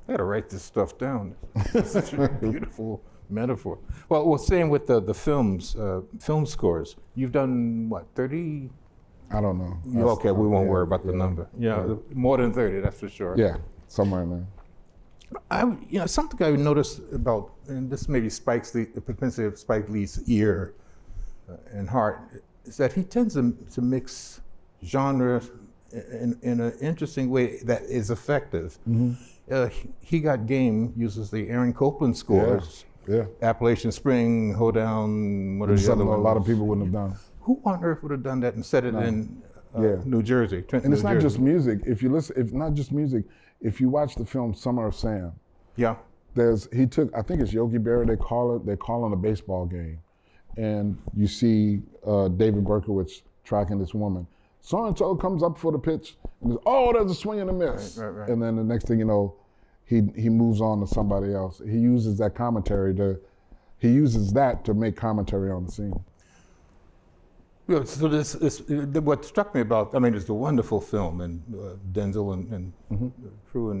I gotta write this stuff down. It's such a beautiful metaphor. Well, same with the films, film scores. You've done what, 30? I don't know. Okay, we won't worry about the number. Yeah, more than 30, that's for sure. Yeah, somewhere in there. Something I noticed about, and this maybe the propensity of Spike Lee's ear and heart, is that he tends to mix genre in an interesting way that is effective. He Got Game uses the Aaron Copland scores. Yeah. Appalachian Spring, Hoedown, what are the other Something a ones? lot of people wouldn't have done. Who on earth would have done that and set it in New Jersey, Trenton, And it's New not Jersey? just music. If you listen, if not just music, if you watch the film Summer of Sam, Yeah. he took, I think it's Yogi Berra, they call on a baseball game. And you see David Berkowitz tracking this woman. So-and-so comes up for the pitch, and there's a swing and a miss. Right. And then the next thing you know, he moves on to somebody else. He uses that to make commentary on the scene. Yeah, so what struck me about, I mean, it's a wonderful film, and Denzel and crew in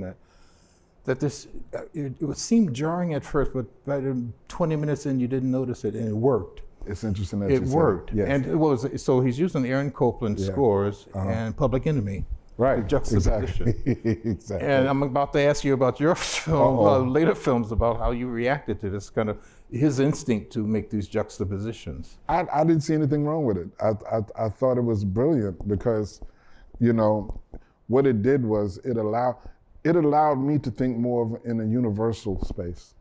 that this, it would seem jarring at first, but by the 20 minutes in, you didn't notice it, and it worked. It's interesting that It you worked. said. Yes. And it was, so he's using Aaron Copland scores and Public Enemy. Right, Juxtaposition. Exactly. And I'm about to ask you about your film, later films, about how you reacted to this kind of, his instinct to make these juxtapositions. I didn't see anything wrong with it. I thought it was brilliant because, what it did was it allowed me to think more in a universal space.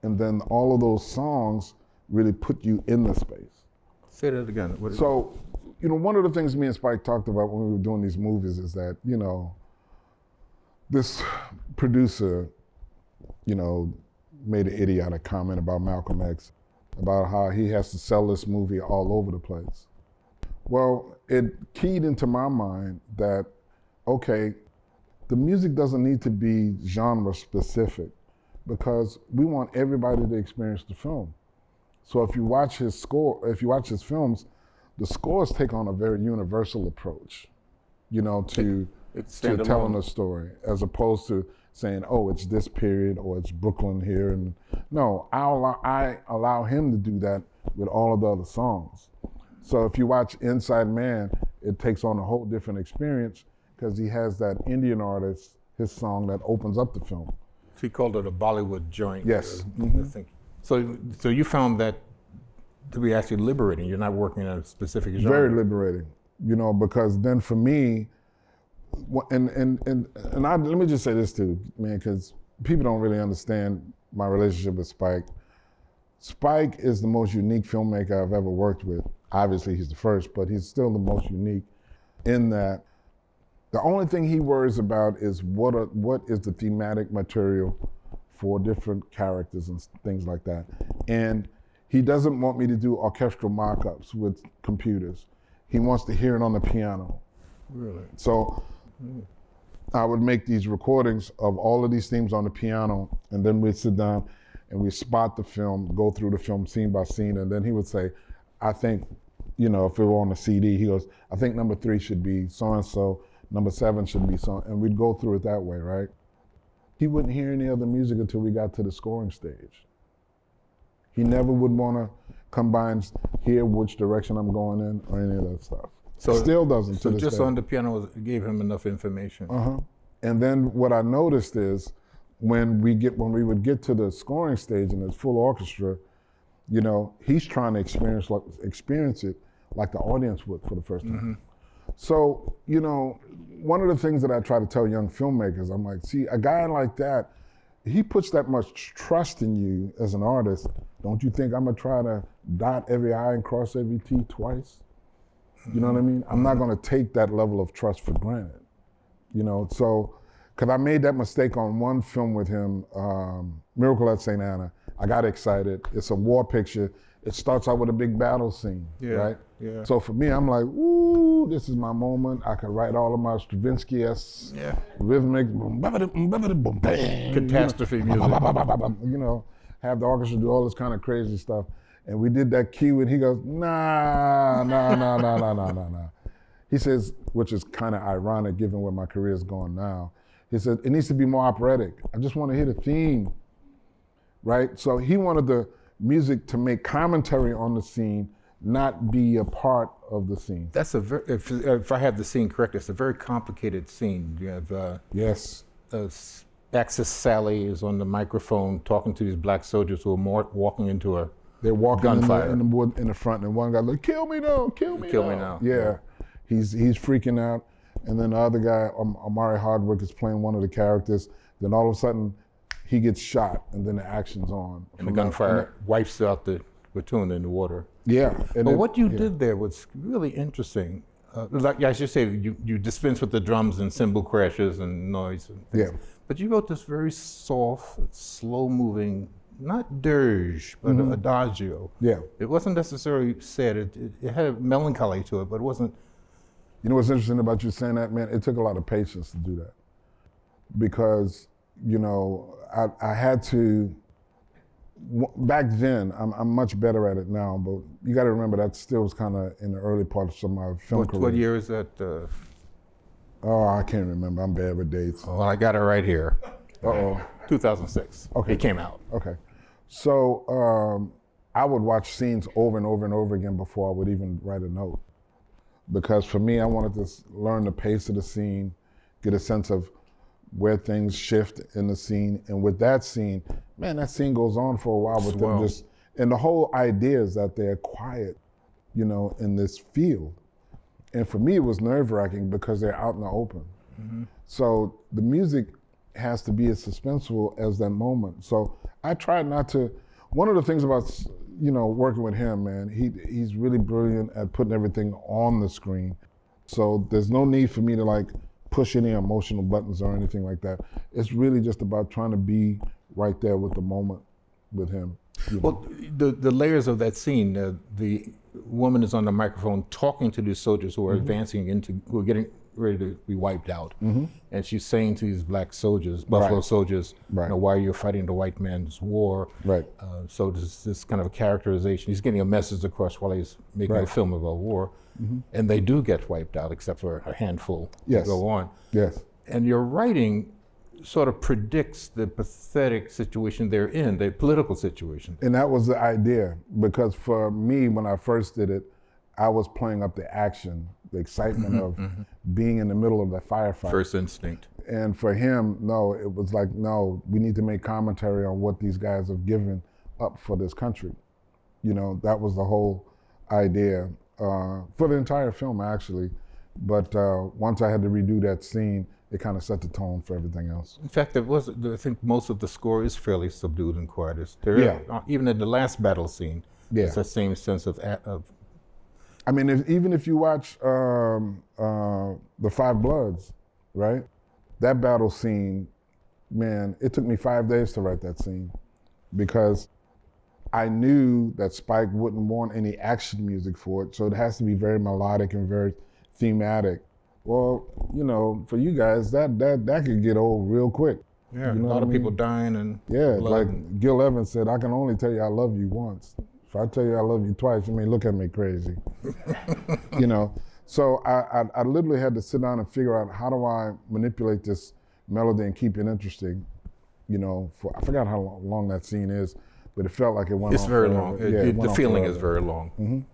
And then all of those songs really put you in the space. Say that again. So, one of the things me and Spike talked about when we were doing these movies is that, this producer, made an idiotic comment about Malcolm X, about how he has to sell this movie all over the place. Well, it keyed into my mind that, okay, the music doesn't need to be genre specific because we want everybody to experience the film. So if you watch his films, the scores take on a very universal approach, to telling a story, as opposed to saying, oh, it's this period or it's Brooklyn here. And no, I allow him to do that with all of the other songs. So if you watch Inside Man, it takes on a whole different experience because he has that Indian artist, his song that opens up the film. He called it a Bollywood joint. Yes. I think. So you found that to be actually liberating. You're not working in a specific genre. Very liberating, because then for me, and let me just say this too, man, because people don't really understand my relationship with Spike. Spike is the most unique filmmaker I've ever worked with. Obviously, he's the first, but he's still the most unique in that the only thing he worries about is what is the thematic material for different characters and things like that. And he doesn't want me to do orchestral mock-ups with computers. He wants to hear it on the piano. Really? So I would make these recordings of all of these themes on the piano, and then we'd sit down and we spot the film, go through the film scene by scene, and then he would say, I think, if it were on a CD, he goes, I think number 3 should be so-and-so, number 7 should be so, and we'd go through it that way, right? He wouldn't hear any other music until we got to the scoring stage. He never would want to come by and hear which direction I'm going in or any of that stuff. So still doesn't to So this just day. on the piano gave him enough information. And then what I noticed is when we would get to the scoring stage and it's full orchestra, he's trying to experience it like the audience would for the first time. So, one of the things that I try to tell young filmmakers, I'm like, see, a guy like that, he puts that much trust in you as an artist. Don't you think I'm gonna try to dot every I and cross every T twice? You know what I mean? I'm not gonna take that level of trust for granted. So, cause I made that mistake on one film with him, Miracle at St. Anna. I got excited. It's a war picture. It starts out with a big battle scene, right? Yeah. So for me, I'm like, ooh, this is my moment. I can write all of my Stravinsky-esque rhythmic, Catastrophe music. Have the orchestra do all this kind of crazy stuff. And we did that cue and he goes, nah. He says, which is kind of ironic given where my career is going now. He said, it needs to be more operatic. I just want to hit a theme, right? So he wanted the music to make commentary on the scene, not be a part of the scene. That's if I have the scene correct, it's a very complicated scene. You have Yes. Axis Sally is on the microphone talking to these black soldiers who are walking into a They're walking gunfire in the wood in the front, and one guy like, kill me now, kill me now. Kill me now. Yeah. He's freaking out, and then the other guy, Amari Hardwick, is playing one of the characters. Then all of a sudden, he gets shot, and then the action's on. And the gunfire wipes out the platoon in the water. Yeah. But what you did there was really interesting. Like I should say, you dispense with the drums and cymbal crashes and noise and things. Yeah. But you wrote this very soft, slow-moving, not dirge, but adagio. Yeah. It wasn't necessarily sad. It had a melancholy to it, but it wasn't. You know what's interesting about you saying that, man? It took a lot of patience to do that. Because, you know, I had to, back then, I'm much better at it now, but you got to remember that still was kind of in the early parts of my film career. What year is that? Oh, I can't remember. I'm bad with dates. Oh, I got it right here. Uh-oh. 2006. Okay. It came out. Okay. So I would watch scenes over and over and over again before I would even write a note. Because for me, I wanted to learn the pace of the scene, get a sense of where things shift in the scene. And with that scene, man, that scene goes on for a while with them just, and the whole idea is that they're quiet, you know, in this field. And for me, it was nerve-wracking because they're out in the open. So the music has to be as suspenseful as that moment. So I tried not to, one of the things about, you know, working with him, man, he's really brilliant at putting everything on the screen. So there's no need for me to like push any emotional buttons or anything like that. It's really just about trying to be right there with the moment with him. Well, the layers of that scene, the woman is on the microphone talking to these soldiers who are advancing who are getting ready to be wiped out. And she's saying to these black soldiers, Buffalo soldiers, you know, why you're fighting the white man's war. So there's this kind of a characterization. He's getting a message across while he's making a film about war. And they do get wiped out, except for a handful that go on. And your writing sort of predicts the pathetic situation they're in, the political situation. And that was the idea, because for me, when I first did it, I was playing up the action, the excitement of being in the middle of the firefight. First instinct. And for him, no, it was like, no, we need to make commentary on what these guys have given up for this country. You know, that was the whole idea for the entire film, actually. But once I had to redo that scene, it kind of set the tone for everything else. In fact, I think most of the score is fairly subdued and quiet. Even in the last battle scene, it's that same sense of I mean, even if you watch The Five Bloods, right? That battle scene, man, it took me 5 days to write that scene because I knew that Spike wouldn't want any action music for it, so it has to be very melodic and very thematic. Well, you know, for you guys, that could get old real quick. Yeah, you know a lot of people dying and blood. Like Gil Evans said, I can only tell you I love you once. If I tell you I love you twice, you may look at me crazy. You know, so I literally had to sit down and figure out how do I manipulate this melody and keep it interesting. You know, I forgot how long that scene is, but it felt like it went on. It's very forever. long. The feeling is very long.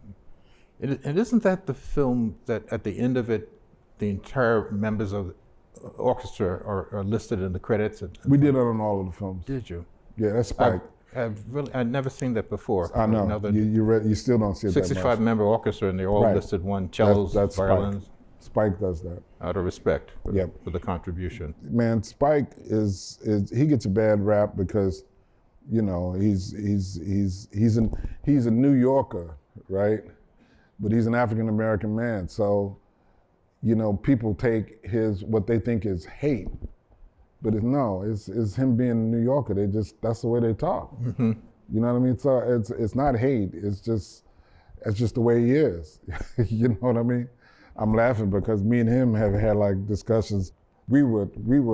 And isn't that the film that at the end of it, the entire members of the orchestra are listed in the credits? We did it on all of the films. Did you? Yeah, that's Spike. I'd never seen that before. I know. You still don't see it 65 member orchestra, and they're all listed, cellos, that's violins. Spike does that. Out of respect for the contribution. Man, Spike he gets a bad rap because, you know, he's a New Yorker, right? But he's an African American man, so, you know, people take what they think is hate, but it's him being a New Yorker. That's the way they talk. You know what I mean? So it's not hate. It's just the way he is. You know what I mean? I'm laughing because me and him have had like discussions. We were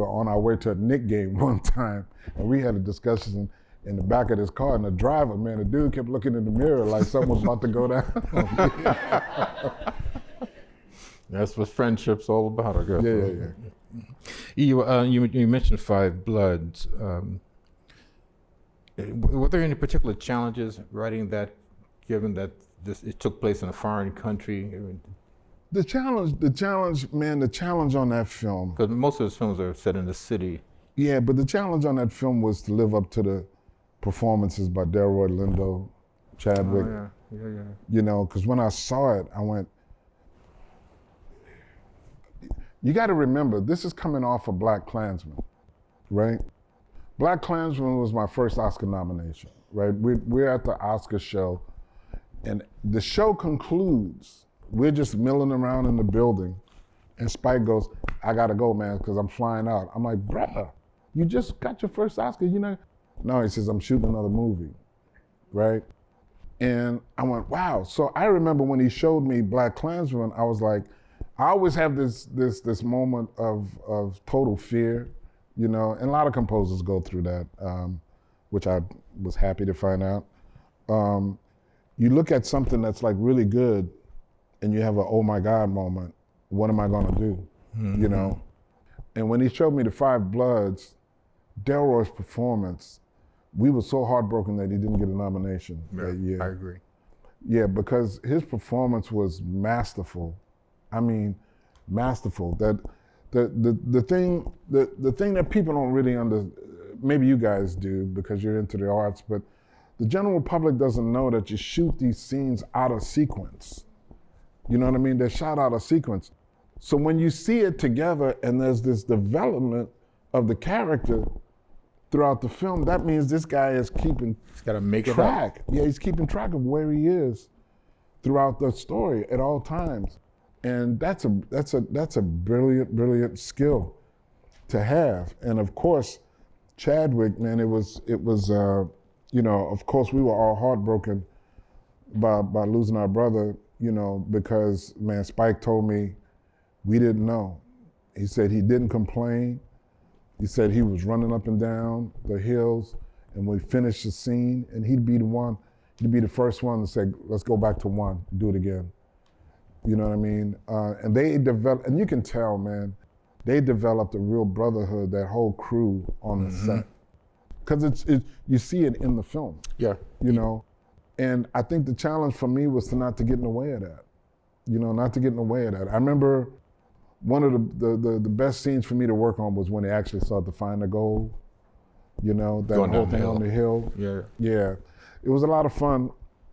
on our way to a Knicks game one time, and we had a discussion in the back of this car, and the dude kept looking in the mirror like something was about to go down. That's what friendship's all about, I guess. Yeah. You mentioned Five Bloods. Were there any particular challenges writing that, given that it took place in a foreign country? The challenge on that film. Because most of his films are set in the city. Yeah, but the challenge on that film was to live up to the performances by Delroy Lindo, Chadwick. Oh, yeah. You know, because when I saw it, I went, you got to remember, this is coming off of Black Klansman, right? Black Klansman was my first Oscar nomination, right? We're at the Oscar show, and the show concludes. We're just milling around in the building, and Spike goes, "I gotta go, man, because I'm flying out." I'm like, "Bruh, you just got your first Oscar, you know?" No, he says, "I'm shooting another movie," right? And I went, wow. So I remember when he showed me Black Klansman, I was like, I always have this moment of total fear, you know, and a lot of composers go through that, which I was happy to find out. You look at something that's like really good and you have a oh my God moment, what am I gonna do, you know? And when he showed me The Five Bloods, Delroy's performance, we were so heartbroken that he didn't get a nomination that year. I agree. Yeah, because his performance was masterful. I mean, masterful. That the thing that people don't really maybe you guys do because you're into the arts, but the general public doesn't know that you shoot these scenes out of sequence. You know what I mean? They're shot out of sequence. So when you see it together and there's this development of the character throughout the film, that means this guy is keeping track. Yeah, he's keeping track of where he is throughout the story at all times. And that's a brilliant skill to have. And of course, Chadwick, man, it was you know, of course we were all heartbroken by losing our brother, you know, because man, Spike told me we didn't know. He said he didn't complain. He said he was running up and down the hills, and we finished the scene, and he'd be the first one to say, let's go back to one, do it again. You know what I mean? And they developed, and you can tell, man, they developed a real brotherhood, that whole crew on the set. Because you see it in the film. Yeah. You know? And I think the challenge for me was not to get in the way of that. You know, not to get in the way of that. I remember one of the best scenes for me to work on was when they actually started to find the gold. You know, that whole thing on the hill. Yeah. Yeah. It was a lot of fun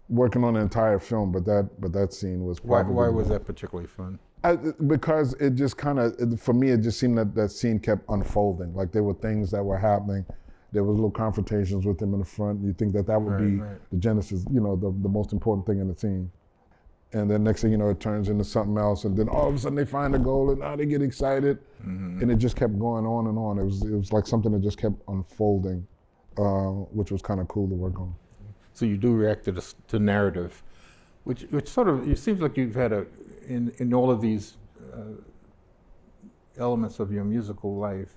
working on the entire film, but that scene was probably... Why was that particularly fun? Because it just kind of, for me, it just seemed that scene kept unfolding. Like there were things that were happening. There was little confrontations with him in the front. You think that would be the genesis, you know, the most important thing in the scene. And then next thing you know, it turns into something else. And then all of a sudden they find the goal and now they get excited. And it just kept going on and on. It was like something that just kept unfolding, which was kind of cool to work on. So you do react to narrative, which sort of, it seems like you've had in all of these elements of your musical life,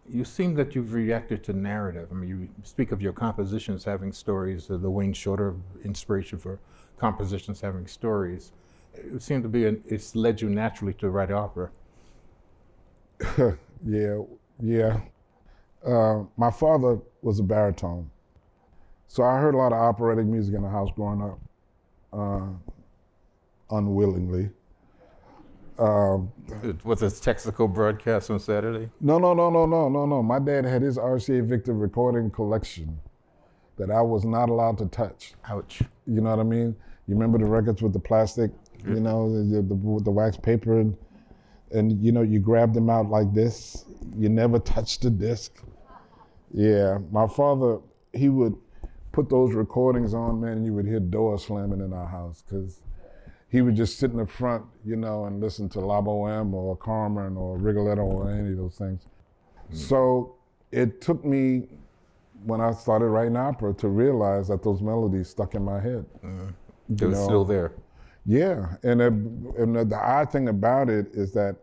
you seem that you've reacted to narrative. I mean, you speak of your compositions having stories, the Wayne Shorter inspiration for compositions having stories. It seemed to be, it's led you naturally to write opera. Yeah. My father was a baritone. So I heard a lot of operatic music in the house growing up, unwillingly. Was it Texaco broadcast on Saturday? No. My dad had his RCA Victor recording collection that I was not allowed to touch. Ouch. You know what I mean? You remember the records with the plastic, you know, the wax paper, and you know, you grab them out like this. You never touch the disc. Yeah, my father, he would put those recordings on, man, and you would hear doors slamming in our house because he would just sit in the front, you know, and listen to La Boheme or Carmen or Rigoletto or any of those things. So it took me, when I started writing opera, to realize that those melodies stuck in my head. It was still there. Yeah, and the odd thing about it is that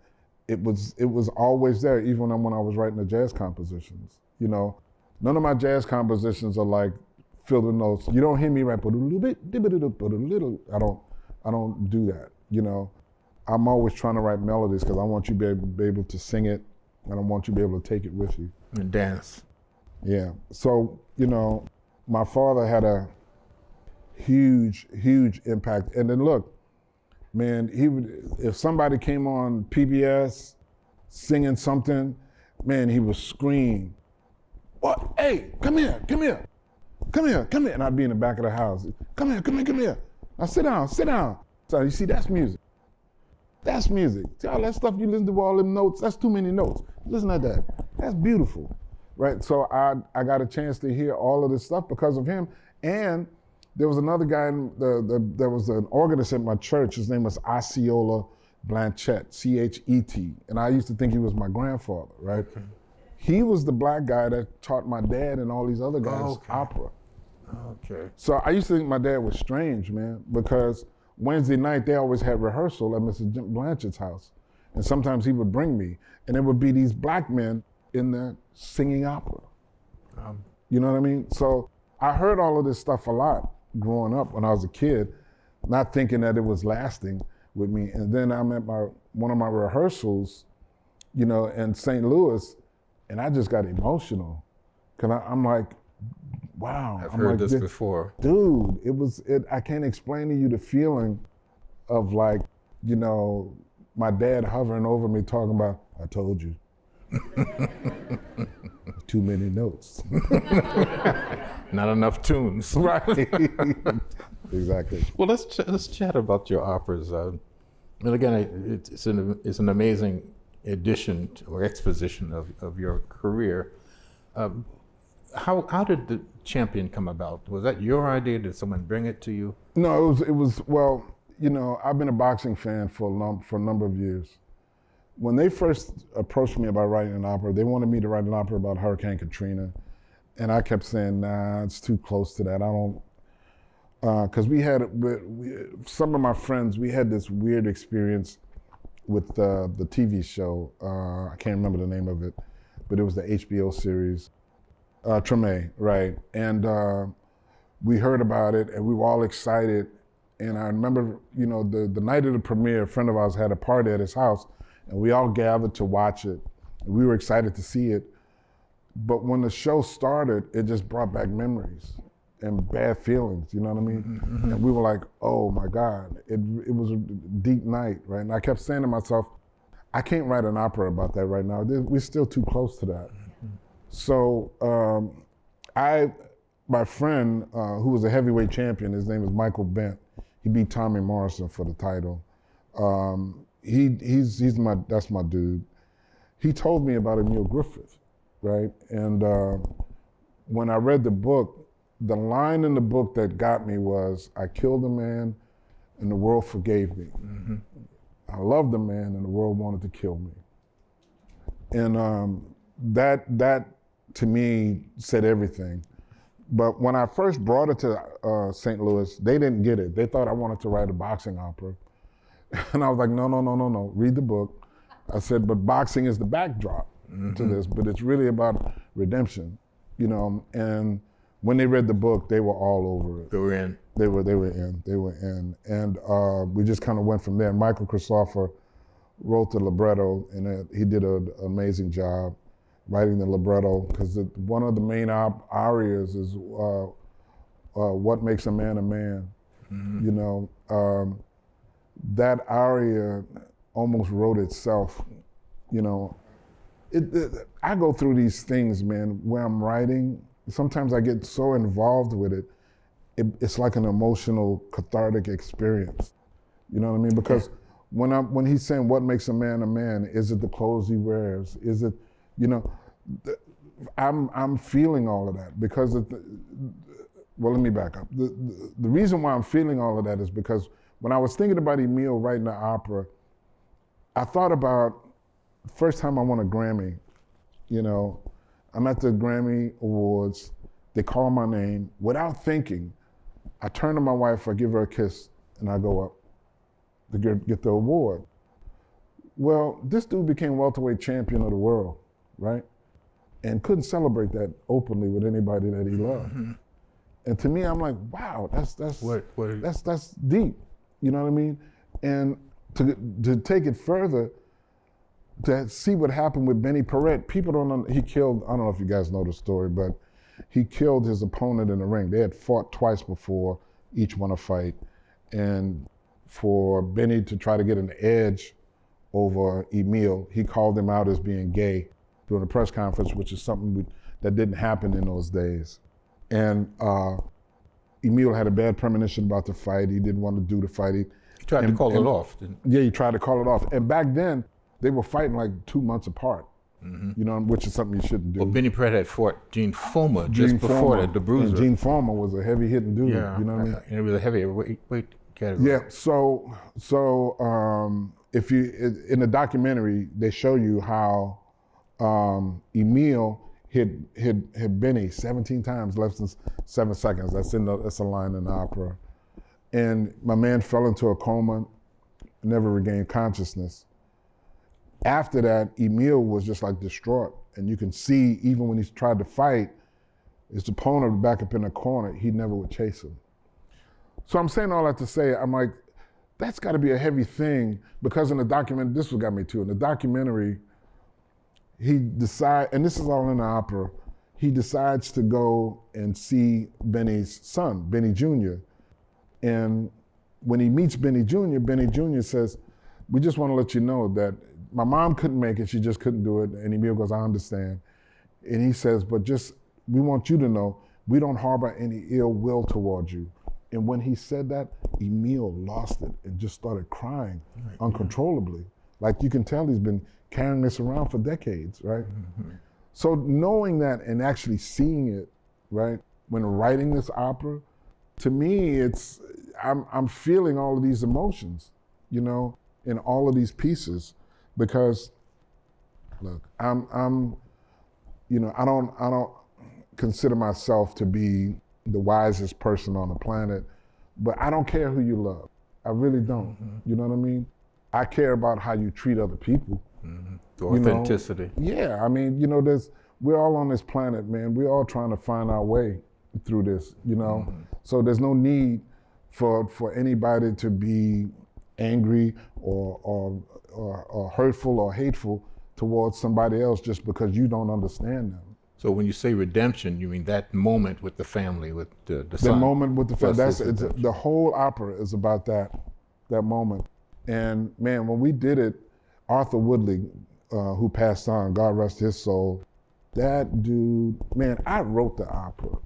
it was always there, even when I was writing the jazz compositions. You know, none of my jazz compositions are like filled with notes. You don't hear me write but a little bit, I don't do that. You know, I'm always trying to write melodies because I want you to be able to sing it, and I want you to be able to take it with you. And dance. Yeah. So, you know, my father had a huge impact. And then look, man, if somebody came on PBS singing something, man, he would scream, "What? Hey, come here. And I'd be in the back of the house. Come here. Now sit down. So you see, that's music. That's music. See all that stuff you listen to, all them notes, that's too many notes. Listen to that. That's beautiful, right? So I got a chance to hear all of this stuff because of him. And there was another guy, there was an organist at my church, his name was Osceola Blanchard, C-H-E-T. And I used to think he was my grandfather, right? Okay. He was the black guy that taught my dad and all these other guys opera. Okay. So I used to think my dad was strange, man, because Wednesday night they always had rehearsal at Mr. Blanchard's house. And sometimes he would bring me, and there would be these black men in there singing opera. You know what I mean? So I heard all of this stuff a lot growing up when I was a kid, not thinking that it was lasting with me. And then I'm at one of my rehearsals, you know, in St. Louis, and I just got emotional. Cause I'm like, wow. I've heard this before. Dude, I can't explain to you the feeling of like, you know, my dad hovering over me talking about, I told you. Too many notes. Not enough tunes. Right. Exactly. Well, let's chat about your operas. And again, it's an amazing addition or exposition of your career. How did the Champion come about? Was that your idea? Did someone bring it to you? No, it was well, you know, I've been a boxing fan for a number of years. When they first approached me about writing an opera, they wanted me to write an opera about Hurricane Katrina. And I kept saying, nah, it's too close to that. I don't, because some of my friends, we had this weird experience with the TV show. I can't remember the name of it, but it was the HBO series, Treme, right? And we heard about it and we were all excited. And I remember, you know, the night of the premiere, a friend of ours had a party at his house and we all gathered to watch it. And we were excited to see it. But when the show started, it just brought back memories and bad feelings, you know what I mean? Mm-hmm. And we were like, oh my God, it was a deep night, right? And I kept saying to myself, I can't write an opera about that right now. We're still too close to that. Mm-hmm. So my friend, who was a heavyweight champion, his name is Michael Bent. He beat Tommy Morrison for the title. That's my dude. He told me about Emil Griffith, right? And when I read the book, the line in the book that got me was, I killed a man and the world forgave me. Mm-hmm. I loved a man and the world wanted to kill me. And that to me said everything. But when I first brought it to St. Louis, they didn't get it. They thought I wanted to write a boxing opera. And I was like, no, read the book. I said, but boxing is the backdrop to this, but it's really about redemption, you know? And when they read the book, they were all over it. They were in. They were in. And we just kind of went from there. Michael Christopher wrote the libretto, and he did an amazing job writing the libretto, because one of the main arias is what makes a man a man, you know? That aria almost wrote itself, you know. I go through these things, man, where I'm writing. Sometimes I get so involved with it, it's like an emotional, cathartic experience. You know what I mean? Because when he's saying what makes a man, is it the clothes he wears? Is it, you know, I'm feeling all of that because well, let me back up. The reason why I'm feeling all of that is because when I was thinking about Emil writing the opera, I thought about the first time I won a Grammy. You know, I'm at the Grammy Awards, they call my name. Without thinking, I turn to my wife, I give her a kiss, and I go up to get the award. Well, this dude became welterweight champion of the world, right? And couldn't celebrate that openly with anybody that he loved. Mm-hmm. And to me, I'm like, wow, that's deep. You know what I mean? And to take it further, to see what happened with Benny Paret, people don't know, he killed, I don't know if you guys know the story, but he killed his opponent in the ring. They had fought twice before, each won a fight. And for Benny to try to get an edge over Emil, he called him out as being gay during a press conference, which is something that didn't happen in those days. And Emil had a bad premonition about the fight. He didn't want to do the fight. He tried to call it off, didn't he? Yeah, he tried to call it off. And back then, they were fighting like 2 months apart, you know, which is something you shouldn't do. Well, Benny Perret had fought Gene Fullmer just before that, the Bruiser. And Gene Fullmer was a heavy-hitting dude, Yeah, you know what I mean? and it was a heavy weight category. Yeah, so if you, in the documentary, they show you how Emile hit Benny 17 times, less than 7 seconds. That's a line in the opera. And my man fell into a coma, never regained consciousness. After that, Emile was just like distraught. And you can see, even when he tried to fight, his opponent back up in the corner, he never would chase him. So I'm saying all that to say, I'm like, that's gotta be a heavy thing, because in the documentary, this is what got me too, in the documentary, he decides, and this is all in the opera, he decides to go and see Benny's son, Benny Jr. And when he meets Benny Jr. says, we just want to let you know that my mom couldn't make it, she just couldn't do it. And Emile goes, I understand. And he says, but just, we want you to know, we don't harbor any ill will towards you. And when he said that, Emile lost it and just started crying uncontrollably. Like you can tell he's been carrying this around for decades, right? Mm-hmm. So knowing that and actually seeing it, right, when writing this opera, to me, I'm feeling all of these emotions, you know, in all of these pieces, because, look, I'm, you know, I don't consider myself to be the wisest person on the planet, but I don't care who you love. I really don't. Mm-hmm. You know what I mean? I care about how you treat other people. Mm-hmm. The authenticity. You know? Yeah, I mean, you know, we're all on this planet, man. We're all trying to find our way through this, you know? Mm-hmm. So there's no need for anybody to be angry or hurtful or hateful towards somebody else just because you don't understand them. So when you say redemption, you mean that moment with the family, with the son? The moment with the family. The whole opera is about that moment. And man, when we did it, Arthur Woodley, who passed on, God rest his soul, that dude, man, I wrote the opera.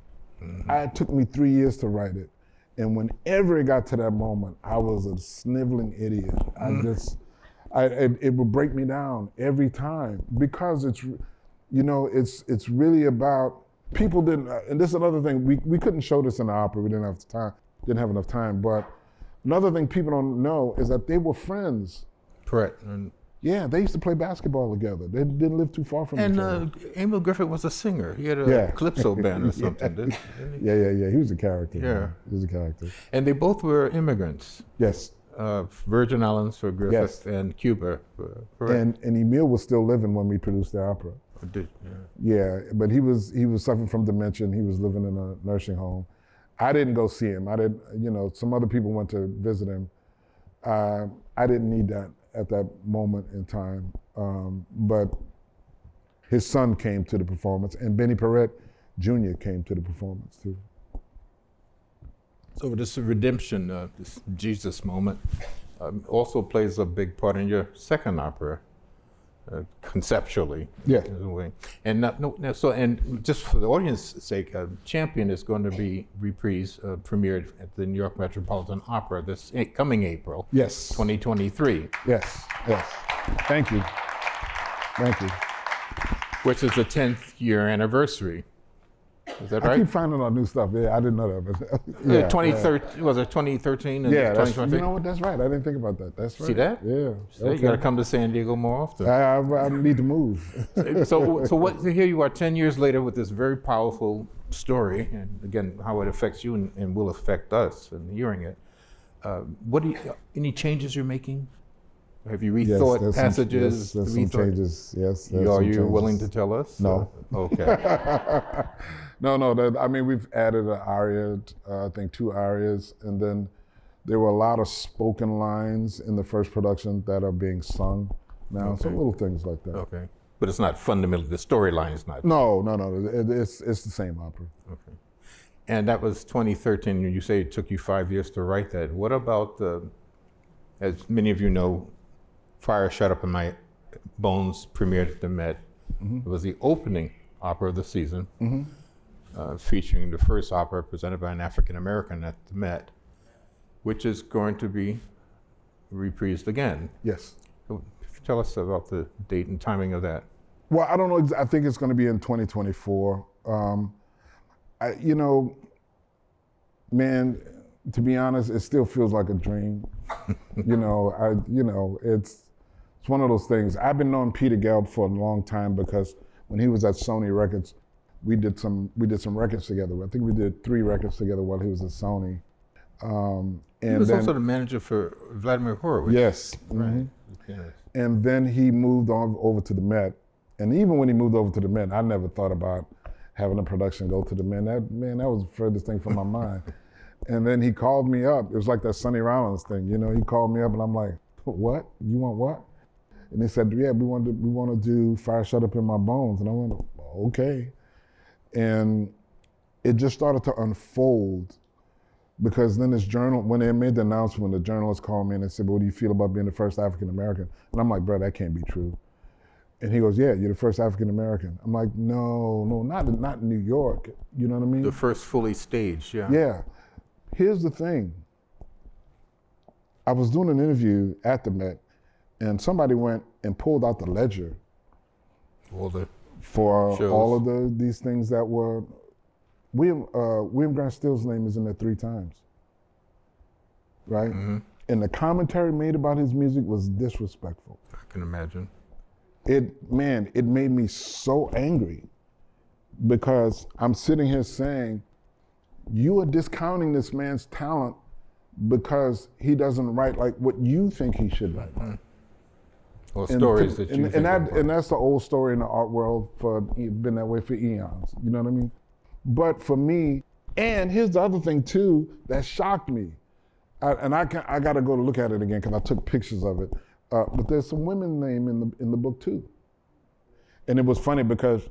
Mm-hmm. It took me 3 years to write it. And whenever it got to that moment, I was a sniveling idiot. Mm-hmm. It would break me down every time, because it's, you know, it's really about, people didn't, and this is another thing, we couldn't show this in the opera, we didn't have enough time, but another thing people don't know is that they were friends. Correct. Yeah, they used to play basketball together. They didn't live too far from each other. And Emil Griffith was a singer. He had a calypso band or something, didn't he? Yeah. He was a character. Yeah. Man. He was a character. And they both were immigrants. Yes. Virgin Islands for Griffith, yes, and Cuba. And Emile was still living when we produced the opera. Yeah, but he was suffering from dementia. He was living in a nursing home. I didn't go see him. You know, some other people went to visit him. I didn't need that at that moment in time. But his son came to the performance, and Benny Perret Jr. came to the performance too. So this redemption, this Jesus moment, also plays a big part in your second opera, conceptually. Yeah. In a way. And and just for the audience's sake, Champion is going to be premiered at the New York Metropolitan Opera this coming April. Yes. 2023. Yes. Thank you. Which is the 10th year anniversary. Is that right? I keep finding out new stuff. Yeah, I didn't know that. But 2013, was it 2013 and 2023? You know what, that's right. I didn't think about that. That's right. See that? Yeah. So you got to come to San Diego more often. I need to move. So here you are 10 years later with this very powerful story, and again, how it affects you and will affect us in hearing it. Any changes you're making? Have you rethought passages? There's some changes, yes. Are you willing to tell us? No. Okay. No, I mean, we've added an aria, I think 2 arias, and then there were a lot of spoken lines in the first production that are being sung now, okay. Some little things like that. Okay. But it's not fundamentally, the storyline is not. No, it's the same opera. Okay. And that was 2013, you say it took you 5 years to write that. What about, as many of you know, Fire Shut Up in My Bones premiered at the Met. Mm-hmm. It was the opening opera of the season, mm-hmm. Featuring the first opera presented by an African American at the Met, which is going to be reprised again. Yes. So tell us about the date and timing of that. Well, I don't know. I think it's going to be in 2024. You know, man, to be honest, it still feels like a dream. It's one of those things. I've been knowing Peter Gelb for a long time because when he was at Sony Records, we did some records together. I think we did 3 records together while he was at Sony. He was also the manager for Vladimir Horowitz. Yes. Right. Mm-hmm. Yes. And then he moved on over to the Met. And even when he moved over to the Met, I never thought about having a production go to the Met. That was the furthest thing from my mind. And then he called me up. It was like that Sonny Rollins thing, He called me up, and I'm like, "What? You want what?" And he said, "Yeah, we want to do Fire Shut Up in My Bones." And I went, "Okay." And it just started to unfold because then when they made the announcement, the journalist called me and they said, "What do you feel about being the first African American?" And I'm like, "Bro, that can't be true." And he goes, "Yeah, you're the first African American." I'm like, no, not in New York. You know what I mean? The first fully staged, yeah. Yeah. Here's the thing. I was doing an interview at the Met, and somebody went and pulled out the ledger for shows. all of these things that were. William Grant Still's name is in there 3 times, right? Mm-hmm. And the commentary made about his music was disrespectful. I can imagine. It made me so angry because I'm sitting here saying, you are discounting this man's talent because he doesn't write like what you think he should write. Mm-hmm. Or stories that you think and that's the old story in the art world been that way for eons. You know what I mean? But for me, and here's the other thing too that shocked me, I got to go to look at it again because I took pictures of it. But there's some women named in the book too. And it was funny because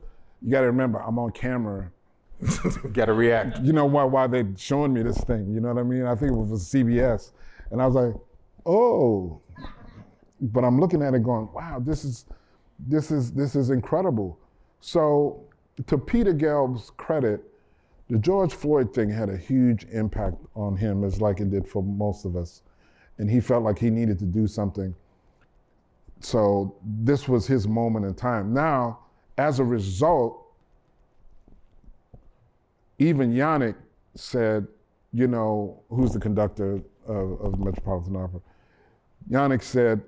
you got to remember, I'm on camera. Got to react. Why they showing me this thing? You know what I mean? I think it was for CBS. And I was like, oh. But I'm looking at it going, wow, this is incredible. So to Peter Gelb's credit, the George Floyd thing had a huge impact on him, as like it did for most of us. And he felt like he needed to do something. So this was his moment in time. Now, as a result, even Yannick said, who's the conductor of the Metropolitan Opera, Yannick said,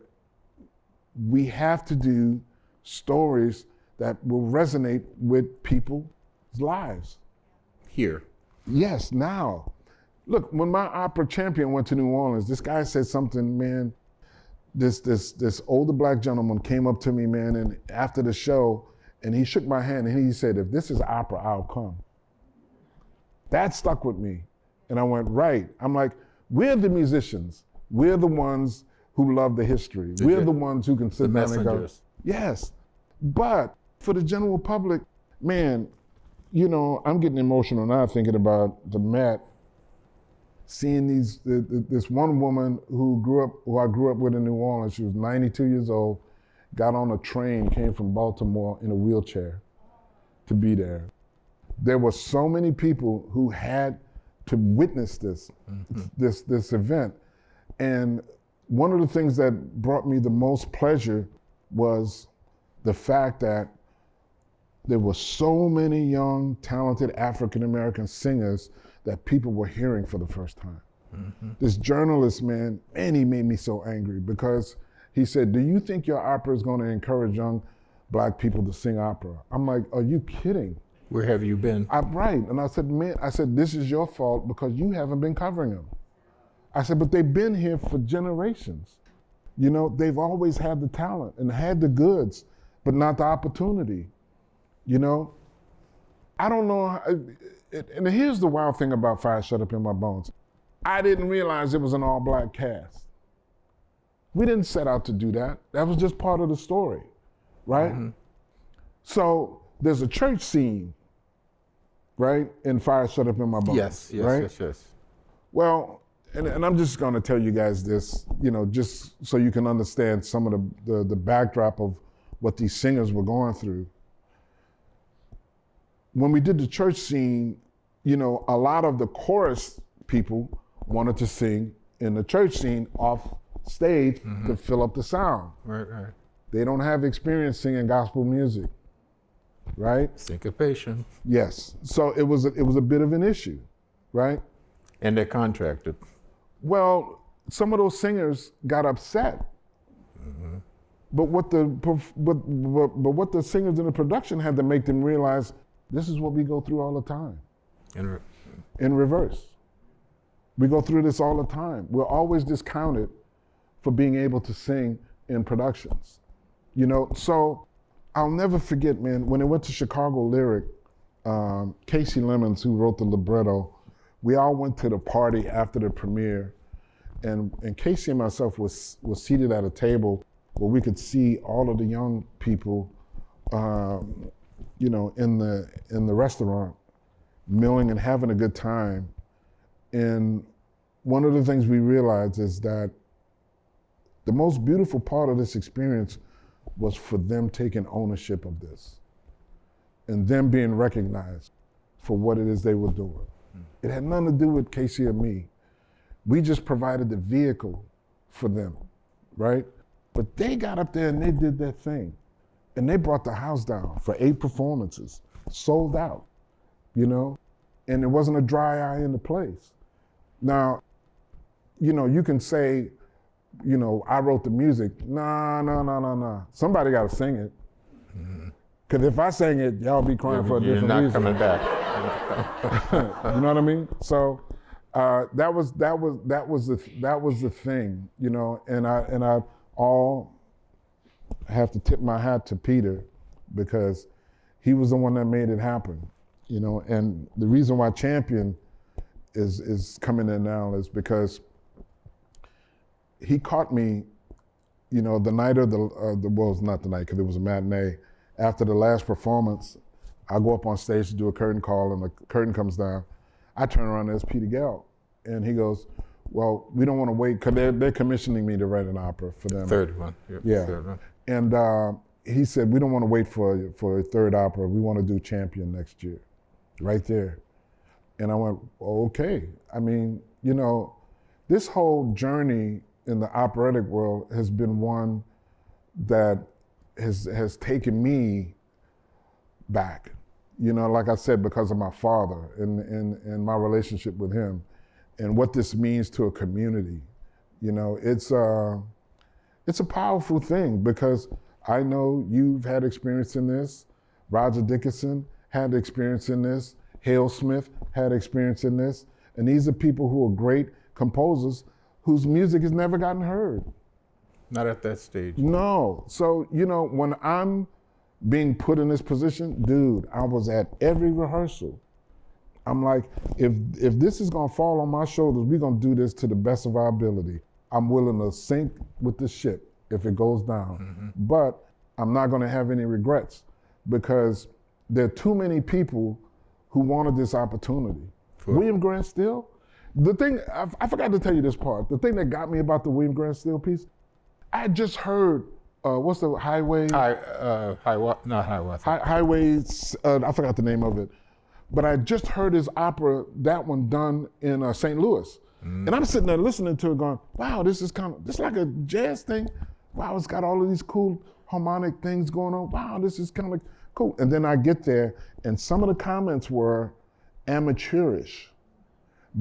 we have to do stories that will resonate with people's lives. Here. Yes, now. Look, when my opera champion went to New Orleans, this guy said something, man. This older black gentleman came up to me, man, and after the show, and he shook my hand and he said, "If this is opera, I'll come." That stuck with me. And I went, right. I'm like, we're the musicians. We're the ones who love the history. We're the ones who can sit down and go, yes. But for the general public, man, I'm getting emotional now thinking about the Met, seeing this one woman who I grew up with in New Orleans. She was 92 years old, got on a train, came from Baltimore in a wheelchair to be there. There were so many people who had to witness this event. And one of the things that brought me the most pleasure was the fact that there were so many young, talented African-American singers that people were hearing for the first time. Mm-hmm. This journalist, man, he made me so angry because he said, "Do you think your opera is going to encourage young black people to sing opera?" I'm like, are you kidding? Where have you been? Right, and I said, man, this is your fault because you haven't been covering them. I said, but they've been here for generations. They've always had the talent and had the goods, but not the opportunity. I don't know. And here's the wild thing about Fire Shut Up in My Bones. I didn't realize it was an all-black cast. We didn't set out to do that. That was just part of the story, right? Mm-hmm. So there's a church scene, right, in Fire Shut Up in My Bones. Yes. Well, and I'm just going to tell you guys this, just so you can understand some of the backdrop of what these singers were going through. When we did the church scene, a lot of the chorus people wanted to sing in the church scene off stage to fill up the sound. Right, right. They don't have experience singing gospel music, right? Syncopation. Yes. So it was a bit of an issue, right? And they're contracted. Well, some of those singers got upset. But what the singers in the production had to make them realize, this is what we go through all the time. In reverse. We go through this all the time. We're always discounted for being able to sing in productions. You know, so I'll never forget, man, when I went to Chicago Lyric, Casey Lemons, who wrote the libretto, we all went to the party after the premiere, and Casey and myself was seated at a table where we could see all of the young people, you know, in the restaurant, milling and having a good time. And one of the things we realized is that the most beautiful part of this experience was for them taking ownership of this and them being recognized for what it is they were doing. It had nothing to do with Casey or me. We just provided the vehicle for them, right? But they got up there and they did their thing. And they brought the house down for 8 performances, sold out, you know? And there wasn't a dry eye in the place. Now, you know, you can say, you know, I wrote the music. Nah. Somebody got to sing it. Because if I sang it, y'all be crying for a different reason. You're not coming back. You know what I mean? So that was the thing, you know. And I all have to tip my hat to Peter, because he was the one that made it happen, you know. And the reason why Champion is coming in now is because he caught me, you know, the night of well, it's not the night, because it was a matinee. After the last performance, I go up on stage to do a curtain call, and the curtain comes down. I turn around, and there's Peter Gell, and he goes, well, we don't want to wait, because they're commissioning me to write an opera for them. Third one. Yep. Yeah. Third one. And he said, we don't want to wait for a third opera. We want to do Champion next year, right there. And I went, okay. I mean, you know, this whole journey in the operatic world has been one that has taken me back. You know, like I said, because of my father and my relationship with him, and what this means to a community. You know, it's a powerful thing, because I know you've had experience in this. Roger Dickinson had experience in this. Hale Smith had experience in this. And these are people who are great composers whose music has never gotten heard. Not at that stage. No. So, you know, when I'm being put in this position, dude, I was at every rehearsal. I'm like, if this is gonna fall on my shoulders, we're gonna do this to the best of our ability. I'm willing to sink with the ship if it goes down. But I'm not gonna have any regrets, because there are too many people who wanted this opportunity. William Grant Still, the thing, I forgot to tell you this part. The thing that got me about the William Grant Still piece, I had just heard, what's the highway? Highways, I forgot the name of it. But I just heard his opera, that one done in St. Louis. And I'm sitting there listening to it going, wow, this is like a jazz thing. Wow, it's got all of these cool harmonic things going on. Wow, this is kind of cool. And then I get there, and some of the comments were amateurish.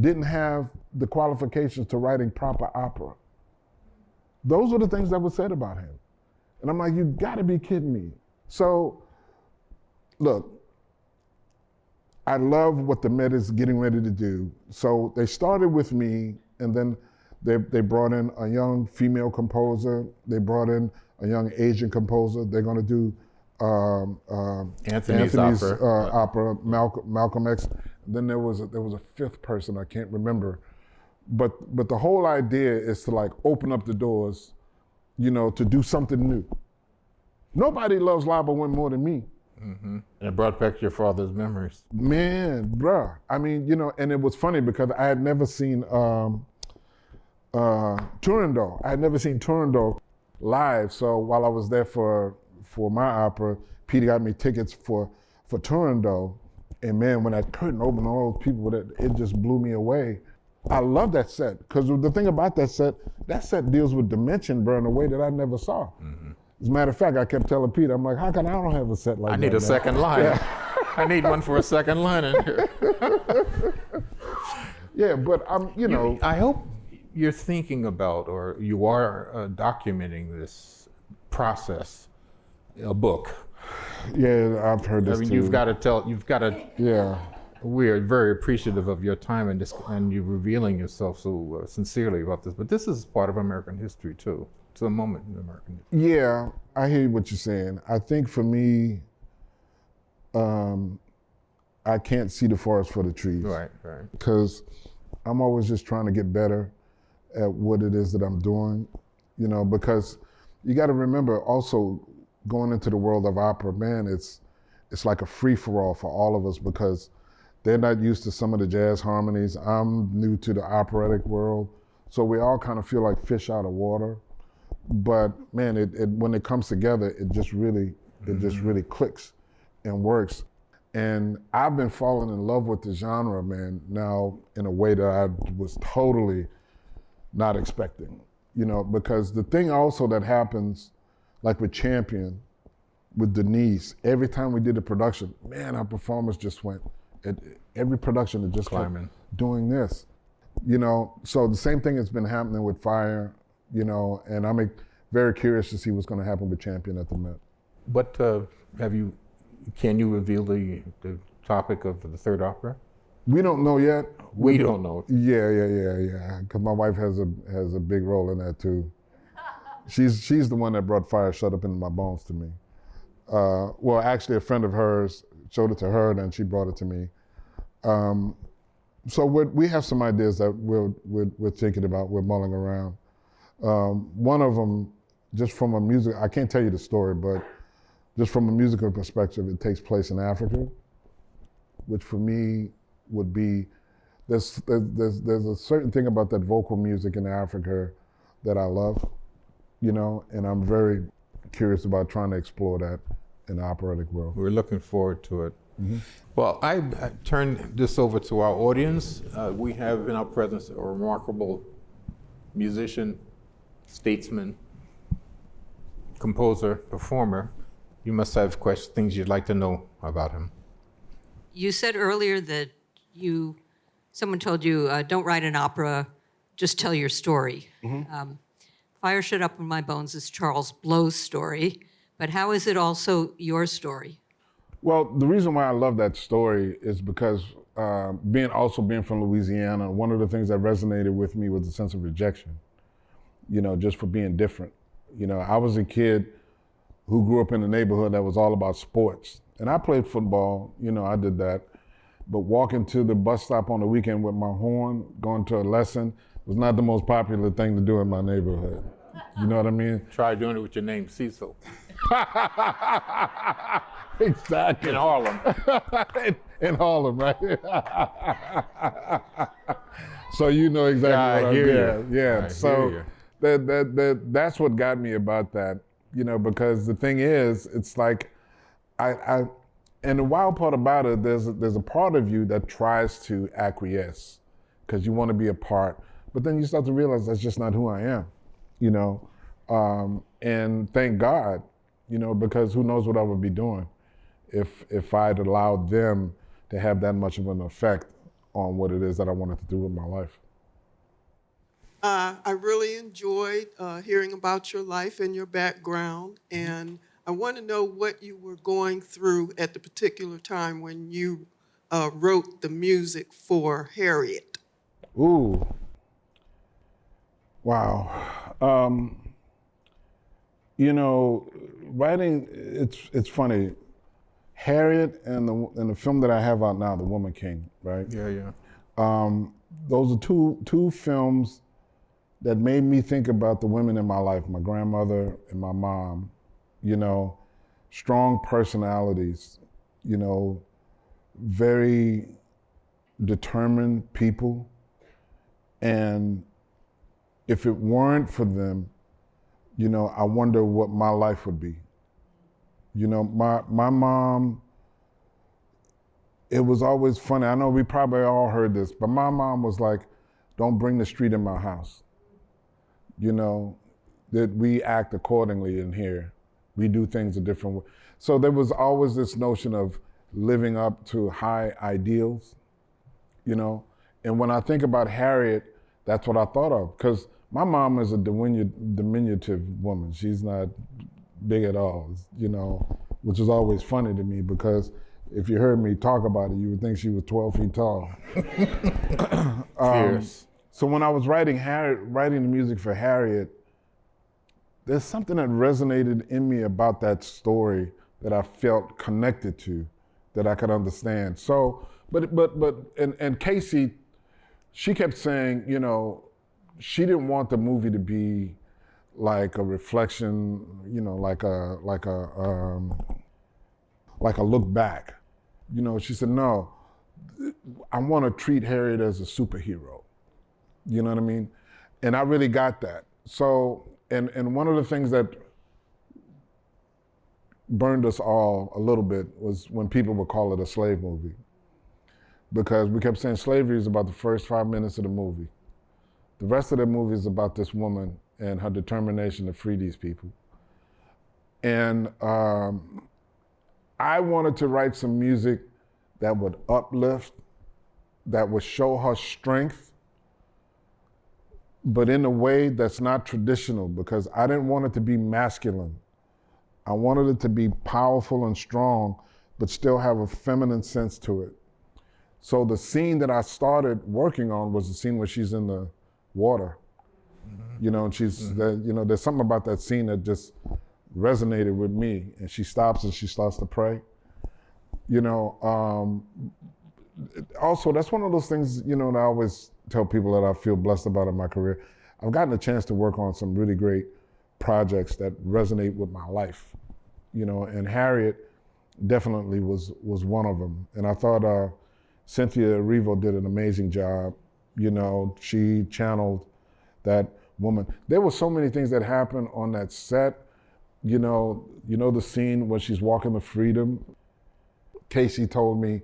Didn't have the qualifications to writing proper opera. Those were the things that were said about him. And I'm like, you gotta be kidding me. So, look, I love what the Met is getting ready to do. So they started with me, and then they brought in a young female composer. They brought in a young Asian composer. They're gonna do Anthony's opera, Malcolm X. Then there was a fifth person, I can't remember. But the whole idea is to like open up the doors, you know, to do something new. Nobody loves Live Win more than me. And it brought back your father's memories. Man, bruh. I mean, you know, and it was funny because I had never seen Turandot. I had never seen Turandot live. So while I was there for my opera, Peter got me tickets for Turandot. And man, when that curtain opened, all those people, it just blew me away. I love that set, because the thing about that set deals with dimension, bro, in a way that I never saw. As a matter of fact, I kept telling Pete, I'm like, how come I don't have a set like that? I need a second line. Yeah. I need one for a second line in here. Yeah, but I hope you're thinking about, or you are documenting this process, a book. Yeah, I've heard this I mean, too. you've got to. Yeah. We are very appreciative of your time and you revealing yourself so sincerely about this. But this is part of American history too. It's a moment in American history. Yeah, I hear what you're saying. I think for me, I can't see the forest for the trees. Right. Because I'm always just trying to get better at what it is that I'm doing, because you got to remember also going into the world of opera, man, it's like a free-for-all for all of us, because they're not used to some of the jazz harmonies. I'm new to the operatic world. So we all kind of feel like fish out of water. But man, when it comes together, it just really clicks and works. And I've been falling in love with the genre, man, now in a way that I was totally not expecting, because the thing also that happens, like with Champion, with Denise, every time we did a production, man, our performance just went, every production it just climbing, kept doing this, So the same thing has been happening with Fire, and I'm very curious to see what's going to happen with Champion at the Met. But can you reveal the topic of the third opera? We don't know yet. We don't know. Yeah. Because my wife has a big role in that too. She's the one that brought Fire Shut Up in My Bones to me. Well, actually, a friend of hers showed it to her, and then she brought it to me. So we have some ideas that we're thinking about. We're mulling around. One of them, just from a music, I can't tell you the story, but just from a musical perspective, it takes place in Africa, which for me would be, there's a certain thing about that vocal music in Africa that I love, and I'm very curious about trying to explore that in the operatic world. We're looking forward to it. Mm-hmm. Well, I turn this over to our audience. We have in our presence a remarkable musician, statesman, composer, performer. You must have things you'd like to know about him. You said earlier that someone told you, don't write an opera, just tell your story. Mm-hmm. Fire Shut Up in My Bones is Charles Blow's story, but how is it also your story? Well, the reason why I love that story is because being from Louisiana, one of the things that resonated with me was the sense of rejection, just for being different. I was a kid who grew up in a neighborhood that was all about sports. And I played football, I did that. But walking to the bus stop on the weekend with my horn, going to a lesson, was not the most popular thing to do in my neighborhood. You know what I mean? Try doing it with your name, Cecil. Exactly. In Harlem. in Harlem, right? So you know exactly what I hear you. Yeah. So that's what got me about that, because the thing is, it's like, and the wild part about it, there's a part of you that tries to acquiesce because you want to be a part, but then you start to realize that's just not who I am, and thank God, because who knows what I would be doing if I'd allowed them to have that much of an effect on what it is that I wanted to do with my life. I really enjoyed hearing about your life and your background, and I want to know what you were going through at the particular time when you wrote the music for Harriet. Ooh. Wow. Writing, it's funny. Harriet and the film that I have out now, The Woman King, right? Yeah. Those are two films that made me think about the women in my life, my grandmother and my mom, strong personalities, very determined people. And if it weren't for them, I wonder what my life would be. My mom, it was always funny. I know we probably all heard this, but my mom was like, don't bring the street in my house. You know, that we act accordingly in here. We do things a different way. So there was always this notion of living up to high ideals, you know? And when I think about Harriet, that's what I thought of. Because my mom is a diminutive woman. She's not big at all, you know, which is always funny to me because if you heard me talk about it, you would think she was 12 feet tall. Fierce. So when I was writing the music for Harriet, there's something that resonated in me about that story that I felt connected to, that I could understand. So, and Casey, she kept saying, you know, she didn't want the movie to be like a reflection, you know, like a look back. You know, she said, no, I want to treat Harriet as a superhero. You know what I mean? And I really got that. So, and one of the things that burned us all a little bit was when people would call it a slave movie. Because we kept saying slavery is about the first 5 minutes of the movie. The rest of the movie is about this woman and her determination to free these people. And I wanted to write some music that would uplift, that would show her strength, but in a way that's not traditional, because I didn't want it to be masculine. I wanted it to be powerful and strong, but still have a feminine sense to it. So the scene that I started working on was the scene where she's in the water. You know, and she's, you know, there's something about that scene that just resonated with me. And she stops and she starts to pray. You know, also that's one of those things, you know, that I always tell people that I feel blessed about in my career. I've gotten a chance to work on some really great projects that resonate with my life, you know, and Harriet definitely was one of them. And I thought Cynthia Erivo did an amazing job. You know, she channeled that woman. There were so many things that happened on that set. You know the scene when she's walking to freedom. Casey told me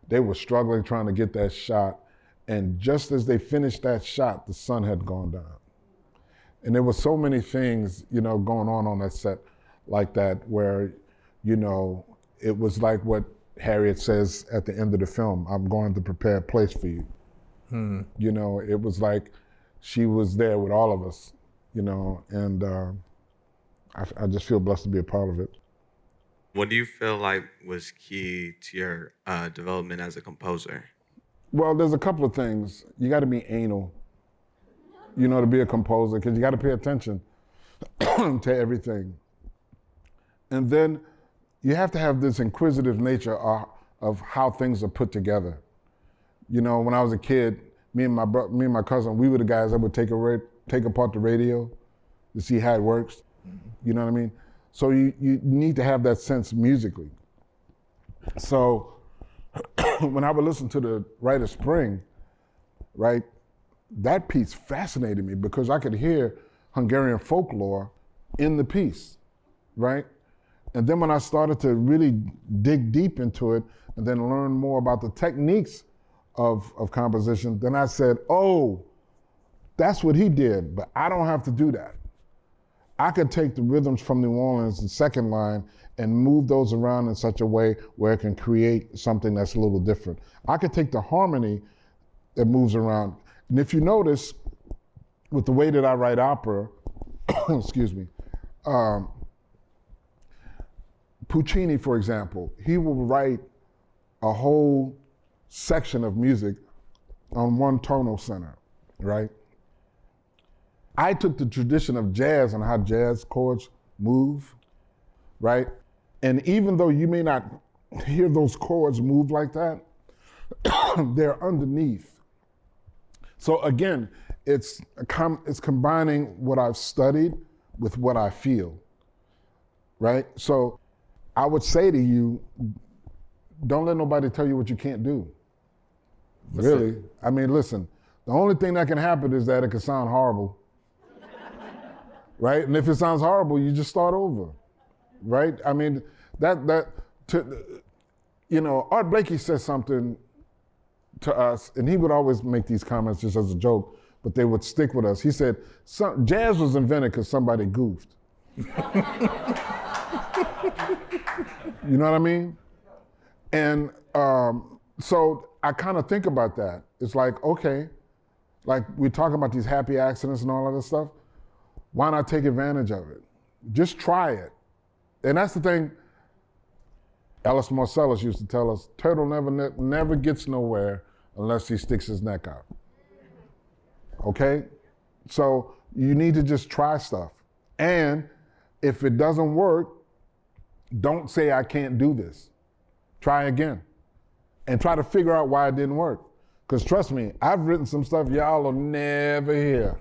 they were struggling trying to get that shot. And just as they finished that shot, the sun had gone down. And there were so many things, you know, going on that set like that where, you know, it was like what Harriet says at the end of the film, I'm going to prepare a place for you. You know, it was like she was there with all of us, you know, and I just feel blessed to be a part of it. What do you feel like was key to your development as a composer? Well, there's a couple of things. You got to be anal, you know, to be a composer, because you got to pay attention to everything. And then you have to have this inquisitive nature of how things are put together. You know, when I was a kid, me and my cousin, we were the guys that would take apart the radio to see how it works. You know what I mean? So you need to have that sense musically. So when I would listen to the Rite of Spring, right, that piece fascinated me because I could hear Hungarian folklore in the piece, right? And then when I started to really dig deep into it and then learn more about the techniques of composition, then I said, oh, that's what he did, but I don't have to do that. I could take the rhythms from New Orleans, the second line, and move those around in such a way where it can create something that's a little different. I could take the harmony that moves around. And if you notice, with the way that I write opera, excuse me, Puccini, for example, he will write a whole section of music on one tonal center, right? I took the tradition of jazz and how jazz chords move, right? And even though you may not hear those chords move like that, they're underneath. So again, it's combining what I've studied with what I feel, right? So I would say to you, don't let nobody tell you what you can't do. Really? I mean, listen, the only thing that can happen is that it can sound horrible, right? And if it sounds horrible, you just start over, right? I mean, you know, Art Blakey says something to us, and he would always make these comments just as a joke, but they would stick with us. He said, jazz was invented because somebody goofed. You know what I mean? And so I kind of think about that. It's like, okay, like we're talking about these happy accidents and all of this stuff. Why not take advantage of it? Just try it. And that's the thing Ellis Marcellus used to tell us, turtle never gets nowhere unless he sticks his neck out. Okay? So you need to just try stuff. And if it doesn't work, don't say I can't do this. Try again. And try to figure out why it didn't work. Because trust me, I've written some stuff y'all will never hear.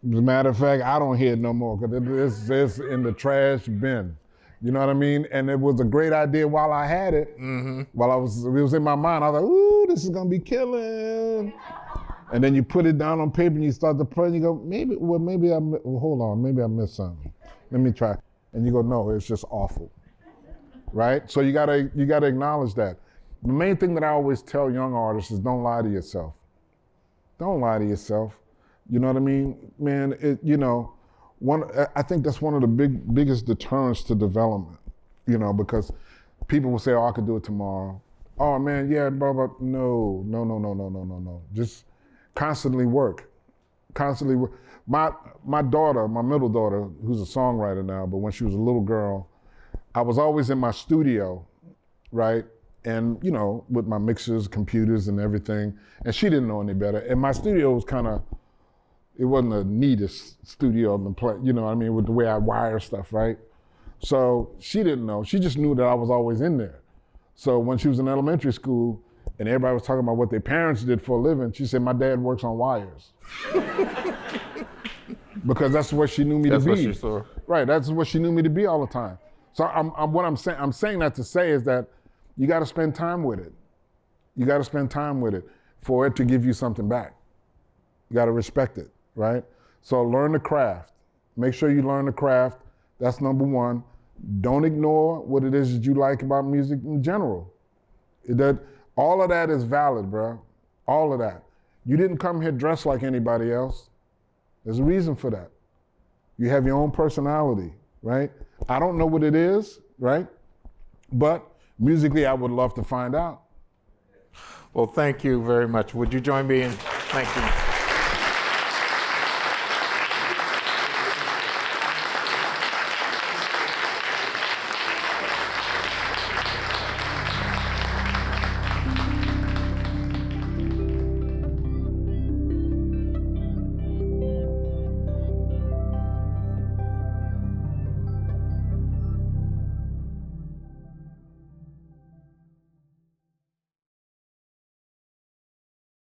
As a matter of fact, I don't hear it no more because it's in the trash bin. You know what I mean? And it was a great idea while I had it. While it was in my mind, I was like, ooh, this is gonna be killing. And then you put it down on paper and you start to play and you go, hold on, maybe I missed something. Let me try. And you go, no, it's just awful, right? So you gotta acknowledge that. The main thing that I always tell young artists is don't lie to yourself. Don't lie to yourself. You know what I mean? Man, I think that's one of the biggest deterrents to development, because people will say, oh, I could do it tomorrow. Oh man, yeah, blah, blah. No. Just constantly work. Constantly work. My daughter, my middle daughter, who's a songwriter now, but when she was a little girl, I was always in my studio, right? And, with my mixers, computers and everything. And she didn't know any better. And my studio was it wasn't the neatest studio in the place, you know what I mean, with the way I wire stuff, right? So she didn't know. She just knew that I was always in there. So when she was in elementary school and everybody was talking about what their parents did for a living, she said, my dad works on wires. Because that's what she knew me to be. That's what she saw. Right, that's what she knew me to be all the time. So I'm saying that to say is that you gotta spend time with it. You gotta spend time with it for it to give you something back. You gotta respect it. Right? So learn the craft. Make sure you learn the craft. That's number one. Don't ignore what it is that you like about music in general. All of that is valid, bro. All of that. You didn't come here dressed like anybody else. There's a reason for that. You have your own personality, right? I don't know what it is, right? But musically, I would love to find out. Well, thank you very much. Would you join me in thanking?